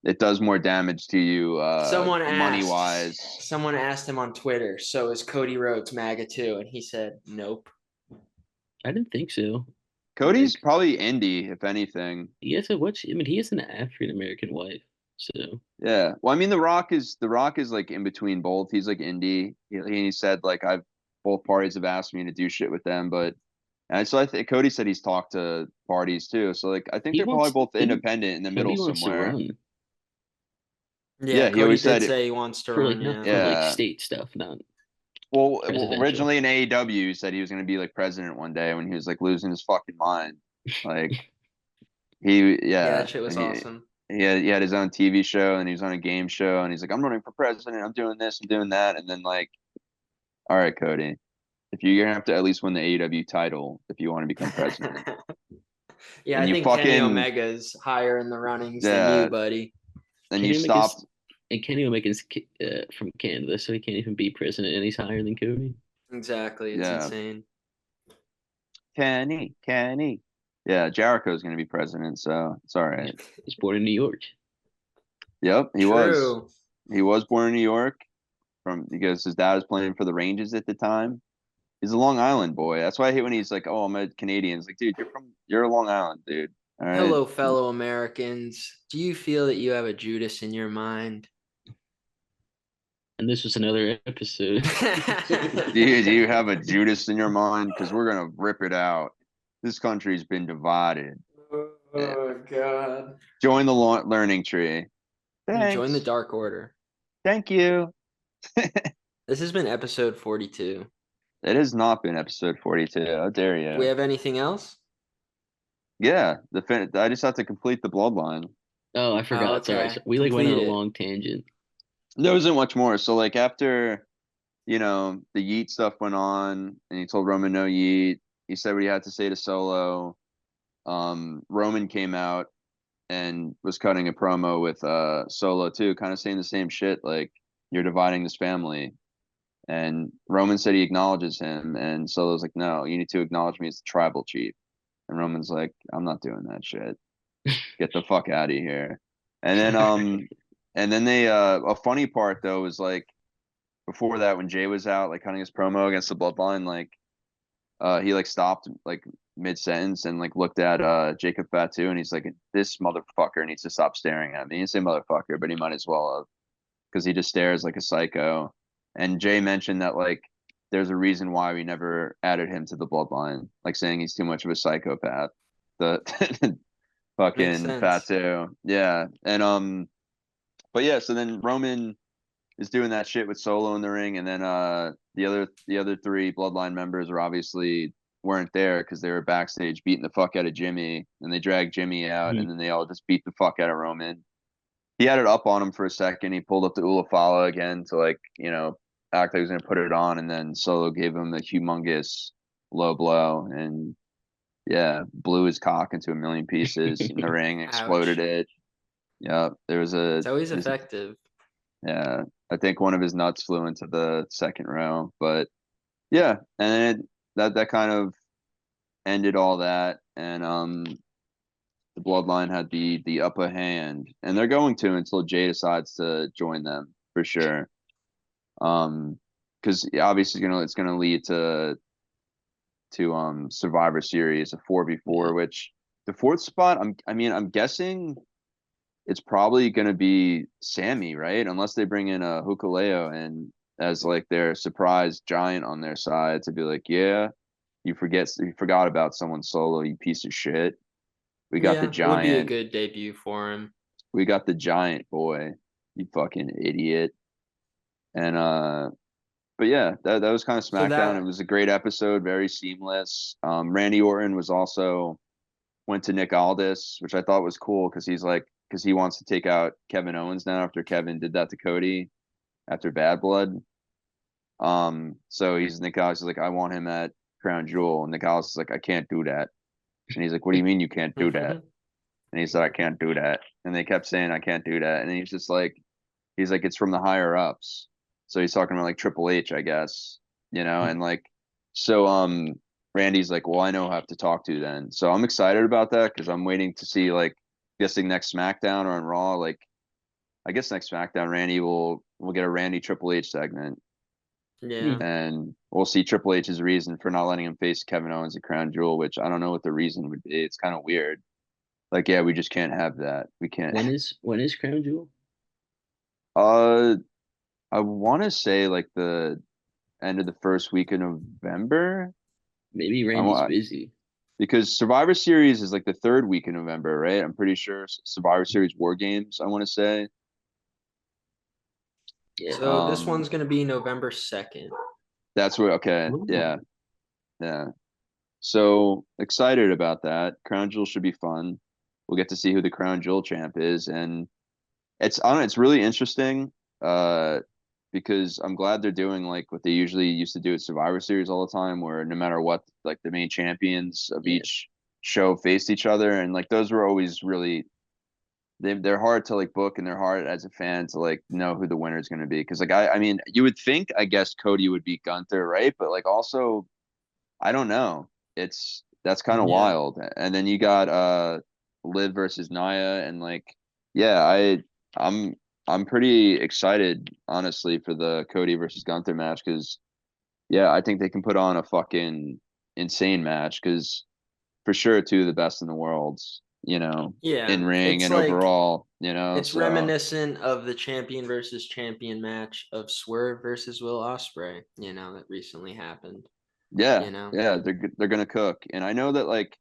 it does more damage to you money wise. Someone asked him on Twitter, so is Cody Rhodes MAGA too? And he said, nope. I didn't think so. Cody's Like probably indie, if anything. he has a what? I mean, he has an African American wife, so Yeah. Well, I mean, The Rock is like in between both. He's like indie. He said like I've both parties have asked me to do shit with them, but and so I think Cody said he's talked to parties too. So like I think he they're probably wants. both Didn't independent in the middle Cody wants to somewhere. run Yeah, Yeah, he Cody always did said it. say he wants to for like run. not Yeah. for like Yeah. state stuff, not Well, presidential. originally in AEW, he said he was going to be like president one day when he was like losing his fucking mind. Like Yeah, yeah, that shit was and awesome. he had his own TV show and he was on a game show and he's like, I'm running for president. I'm doing this, I'm doing that, and then like, all right, Cody. if you're gonna have to at least win the AEW title if you want to become president. Yeah, And I you think Kenny fucking Omega's higher in the runnings than you, yeah, buddy. and you Kenny Omega's stopped. and Kenny Omega's from Canada, so he can't even be president, and he's higher than Cody. Exactly. It's Yeah, insane. Kenny. Yeah, Jericho's gonna be president, so it's all He's, right. he's born in New York. Yep, he was. True. He was born in New York from because his dad was playing for the Rangers at the time. He's a Long Island boy. That's why I hate when he's like, "Oh, I'm a Canadian." It's like, dude, you're a Long Island, dude. All right, Hello, fellow Americans. Do you feel that you have a Judas in your mind? And this was another episode. do you have a Judas in your mind? Because we're gonna rip it out. This country's been divided. Yeah. Oh God. Join the learning tree. Join the Thanks. Dark Order. Thank you. This has been episode 42. It has not been episode 42. How dare Do we you? have anything else? Yeah, I just have to complete the bloodline. Oh, I Oh, forgot. Sorry. okay. So we like went on Complete a it. long tangent. There wasn't much more. So like after, the Yeet stuff went on and he told Roman no Yeet. He said what he had to say to Solo. Roman came out and was cutting a promo with Solo too, kind of saying the same shit, like you're dividing this family. And Roman said he acknowledges him, and Solo's like, no, you need to acknowledge me as the tribal chief. And Roman's like, I'm not doing that shit. Get the fuck out of here. And then they a funny part though was like before that when Jay was out like cutting his promo against the bloodline, like he like stopped like mid sentence and like looked at Jacob Fatu and he's like, this motherfucker needs to stop staring at me. He didn't say motherfucker, but he might as well have because he just stares like a psycho. And Jay mentioned that like there's a reason why we never added him to the bloodline, like saying he's too much of a psychopath. The Makes fucking sense. Fatu. Yeah. And but yeah, so then Roman is doing that shit with Solo in the ring, and then the other three Bloodline members are obviously weren't there because they were backstage beating the fuck out of Jimmy, and they dragged Jimmy out, and then they all just beat the fuck out of Roman. He had it up on him for a second. He pulled up the Ulafala again to like act like he was gonna put it on, and then Solo gave him a humongous low blow, and yeah, blew his cock into a million pieces in the ring, exploded Ouch. it. Yeah, there was a It's always this effective. yeah, I think one of his nuts flew into the second row, but yeah, and that kind of ended all that, and the Bloodline had the upper hand, and they're going to until Jay decides to join them for sure. Because obviously it's gonna lead to Survivor Series, a 4v4, Yeah. which the fourth spot, I'm guessing it's probably going to be Sammy, right? Unless they bring in a Hukuleo and as like their surprise giant on their side to be like, yeah, you forgot about someone Solo, you piece of shit. We got the Yeah, it would be a giant. good debut for him. We got the giant boy. You fucking idiot. And but yeah, that was kind of So SmackDown. It that, was a great episode, very seamless. Randy Orton was also went to Nick Aldis, which I thought was cool because he wants to take out Kevin Owens now after Kevin did that to Cody after Bad Blood. So Nick Aldis is like, I want him at Crown Jewel, and Nick Aldis is like, I can't do that, and he's like, what do you mean you can't do that? And he said, I can't do that, and they kept saying I can't do that, and he's just like, it's from the higher ups, so he's talking about like Triple H, I guess, and like so Randy's like, well, I know who I have to talk to then. So I'm excited about that because I'm waiting to see like guessing next SmackDown or on Raw. Like I guess next SmackDown, Randy will get a Randy Triple H segment. yeah. And we'll see Triple H's reason for not letting him face Kevin Owens at Crown Jewel, which I don't know what the reason would be. It's kind of weird. Like, yeah, we just can't have that. We can't. When is Crown Jewel? Uh, I want to say like the end of the first week of November. Maybe I Randy's want busy. because Survivor Series is like the third week in November, right? I'm pretty sure Survivor Series War Games, I want to say. Yeah. So this Um, one's gonna be November 2nd. that's where, okay, Ooh. yeah, yeah. So excited about that. Crown Jewel should be fun. We'll get to see who the Crown Jewel champ is, and I don't know, it's really interesting. Uh, because I'm glad they're doing like what they usually used to do at Survivor Series all the time, where no matter what, like the main champions of Yeah. each show faced each other, and like those were always really they're hard to like book, and they're hard as a fan to like know who the winner is going to be, because like I mean you would think I guess Cody would beat Gunther, right? But like also I don't know. That's kind of Yeah. wild. And then you got Liv versus Nia, and like yeah, I'm I'm pretty excited honestly for the Cody versus Gunther match, because yeah, I think they can put on a fucking insane match, because for sure two of the best in the world, Yeah, in ring it's and like overall, it's so reminiscent of the champion versus champion match of Swerve versus Will Ospreay, that recently happened, yeah, you know. yeah, they're gonna cook. And I know that like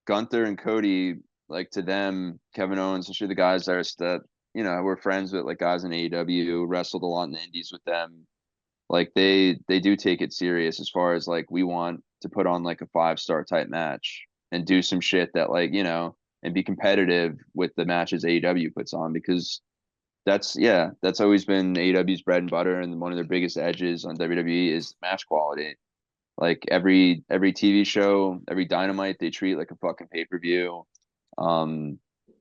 Gunther and Cody, like to them, Kevin Owens, especially the guys that we're friends with, like guys in AEW, wrestled a lot in the indies with them. Like they do take it serious, as far as like we want to put on like a 5-star type match and do some shit that like, and be competitive with the matches AEW puts on, because that's always been AEW's bread and butter, and one of their biggest edges on WWE is match quality. Like every TV show, every Dynamite, they treat like a fucking pay-per-view.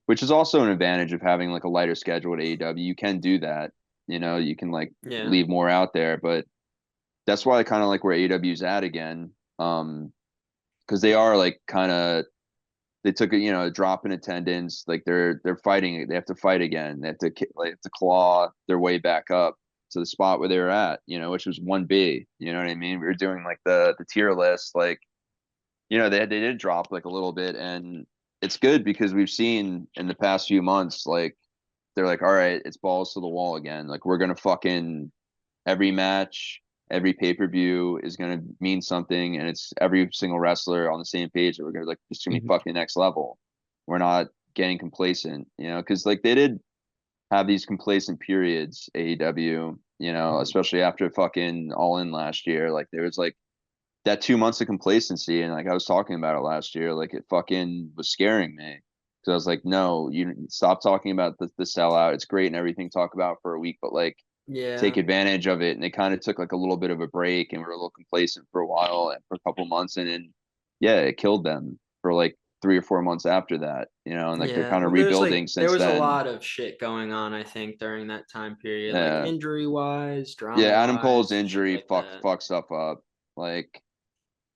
Which is also an advantage of having like a lighter schedule at AEW. You can do that. You can like Yeah. leave more out there, but that's why I kind of like where AEW's at again. Because they are like kind of they took a drop in attendance. Like they're fighting. They have to fight again. They have to claw their way back up to the spot where they were at. Which was 1B. You know what I mean? We were doing like the tier list. Like they did drop like a little bit, and it's good because we've seen in the past few months like they're like, all right, it's balls to the wall again. Like we're gonna fucking every match, every pay-per-view is going to mean something, and it's every single wrestler on the same page that we're going to like it's going to be Mhm. fucking next level. We're not getting complacent, because like they did have these complacent periods, AEW, especially after fucking All In last year. Like there was like that 2 months of complacency, and like I was talking about it last year, like it fucking was scaring me. So I was like, no, you stop talking about the sellout. It's great and everything, talk about it for a week, but like take Yeah. advantage of it. And they kind of took like a little bit of a break, and were a little complacent for a while, and for a couple months, and then yeah, it killed them for like 3 or 4 months after that, and like they're Yeah. kind of Well, rebuilding there since was a then. lot of shit going on, I think, during that time period, like Yeah, injury wise, drama yeah, Adam Cole's wise, shit injury like that. fucked stuff up. Like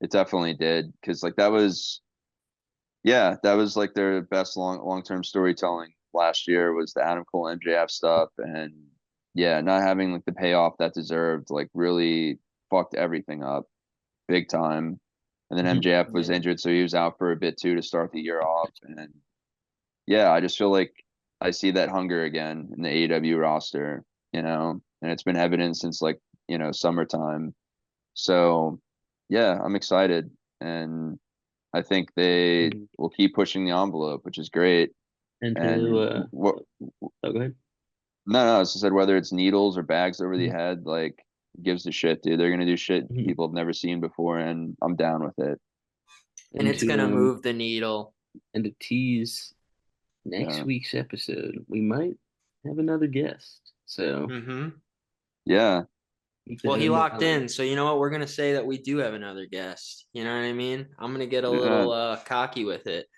it definitely did, because like that was like their best long-term storytelling last year, was the Adam Cole MJF stuff. And yeah, not having like the payoff that deserved like really fucked everything up big time. And then Mhm. MJF was Yeah. injured, so he was out for a bit too to start the year off. And yeah, I just feel like I see that hunger again in the AEW roster, and it's been evident since like, summertime. So yeah, I'm excited, and I think they Mhm. will keep pushing the envelope, which is great. And to And what? oh, go ahead. No, as I said, whether it's needles or bags over the Mhm. head, like gives a shit, dude. They're gonna do shit Mhm. people have never seen before, and I'm down with it. And And it's gonna to move the needle. tease next Yeah, week's episode, we might have another guest. So Mm-hmm. yeah, keep Well, that he in locked mind. in, so you know what? We're gonna say that we do have another guest. You know what I mean? I'm gonna get a yeah, little cocky with it.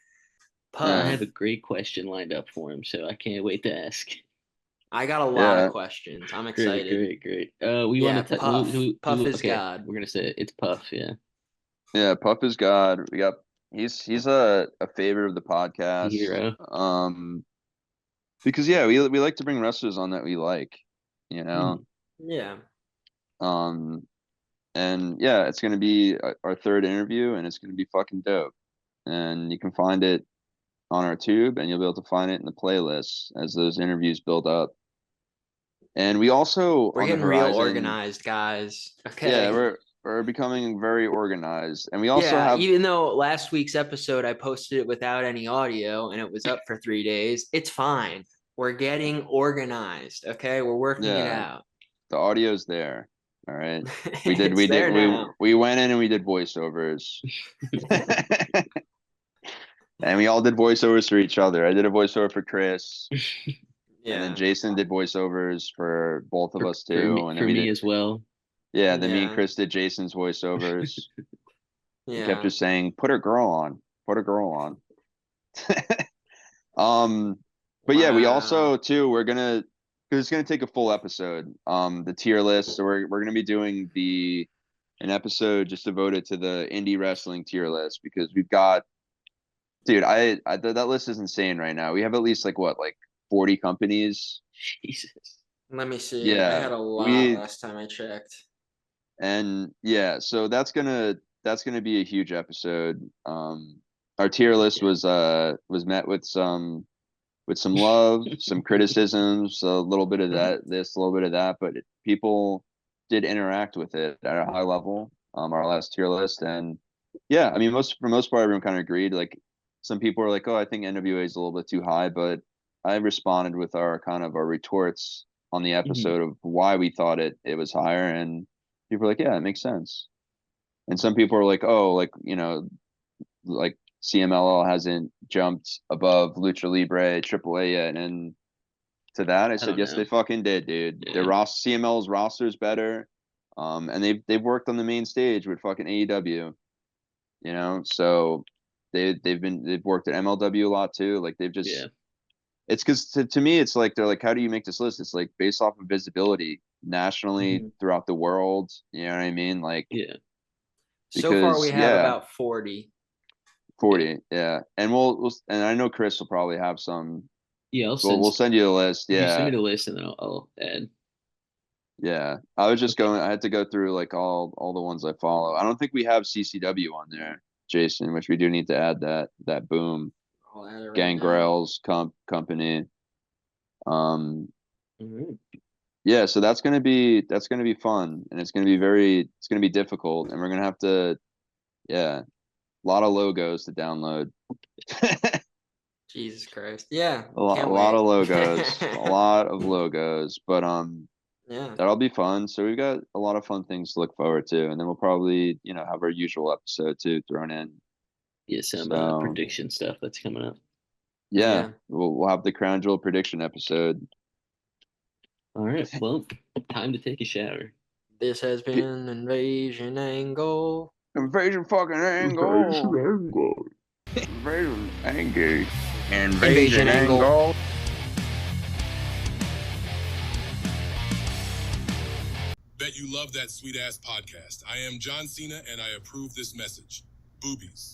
I yeah, have Puff, a great question lined up for him, so I can't wait to ask. I got a lot of yeah, questions. I'm Great, excited. great, great. We want Yeah, to Puff. Puff is okay, God. we're gonna say it. It's Puff, yeah. yeah. Puff is God. He's a favorite of the The podcast. hero. Because yeah, we like to bring wrestlers on that we like, you know. Mhm. Yeah. Um, and yeah, it's gonna be our third interview, and it's gonna be fucking dope. And you can find it on our tube, and you'll be able to find it in the playlist as those interviews build up. And we also We're on the getting real horizon, organized, guys. yeah, Okay. we're becoming very organized, and we also Yeah, have even though last week's episode I posted it without any audio and it was up for 3 days, it's fine. We're getting organized. Okay. We're working it yeah, out. the audio's there. All right, It's there now. we went in and we did voiceovers, and we all did voiceovers for each other. I did a voiceover for Chris. And then Yeah. Jason did voiceovers for both of us too. And then For we me did, as well. yeah, then me and Yeah. Chris did Jason's voiceovers. We kept Yeah. just saying, put a girl on, put a girl on. But yeah, we Wow. also too, because it's gonna take a full episode. The tier list. So we're gonna be doing an episode just devoted to the indie wrestling tier list because we've got, dude, that list is insane right now. We have at least like 40 companies. Jesus. Let me see. I Yeah, had a lot we last time I checked. and yeah, so that's gonna be a huge episode. Our tier list Yeah. was met with some love, some criticisms, a little bit of that, this, a little bit of that, but people did interact with it at a high level. Our last tier list, and yeah, I mean, for most part, everyone kind of agreed. Like, some people were like, "Oh, I think NWA is a little bit too high," but I responded with our retorts on the Mhm. episode of why we thought it was higher, and people were like, "Yeah, it makes sense." And some people were like, "Oh, like like CMLL hasn't jumped above Lucha Libre AAA yet," and to that, I I said, don't yes, they know. fucking did, dude. Their Yeah. CML's roster is better, and they've worked on the main stage with fucking AEW, so they've worked at MLW a lot too. Like they've Yeah. just it's because to me it's like they're like, how do you make this list? It's like based off of visibility nationally Mhm. throughout the world. You know what I mean? Like Yeah. So far, we because have yeah, about 40. 40, yeah, and we'll and I know Chris will probably have some. Yeah. I'll We'll send. send you the list. If you send me Yeah, the list, and then I'll add. yeah. I was just Okay. going. I had to go through like all the ones I follow. I don't think we have CCW on there, Jason, which we do need to add that boom I'll add it right now. Gangrel's company. Um, All right. yeah. So that's gonna be fun, and it's gonna be difficult, and we're gonna have to, yeah, a lot of logos to download. Jesus Christ. Yeah. A Can't lot wait. of logos, a lot of logos, but Yeah. that'll be fun. So we've got a lot of fun things to look forward to, and then we'll probably, have our usual episode too thrown in. Yeah. Some So prediction stuff that's coming up. yeah, Yeah. we'll have the Crown Jewel prediction episode. All right. Well, time to take a shower. This has been Invasion Angle. Invasion fucking angle. Invasion angle. Invasion Angle. Bet you love that sweet ass podcast. I am John Cena and I approve this message. Boobies.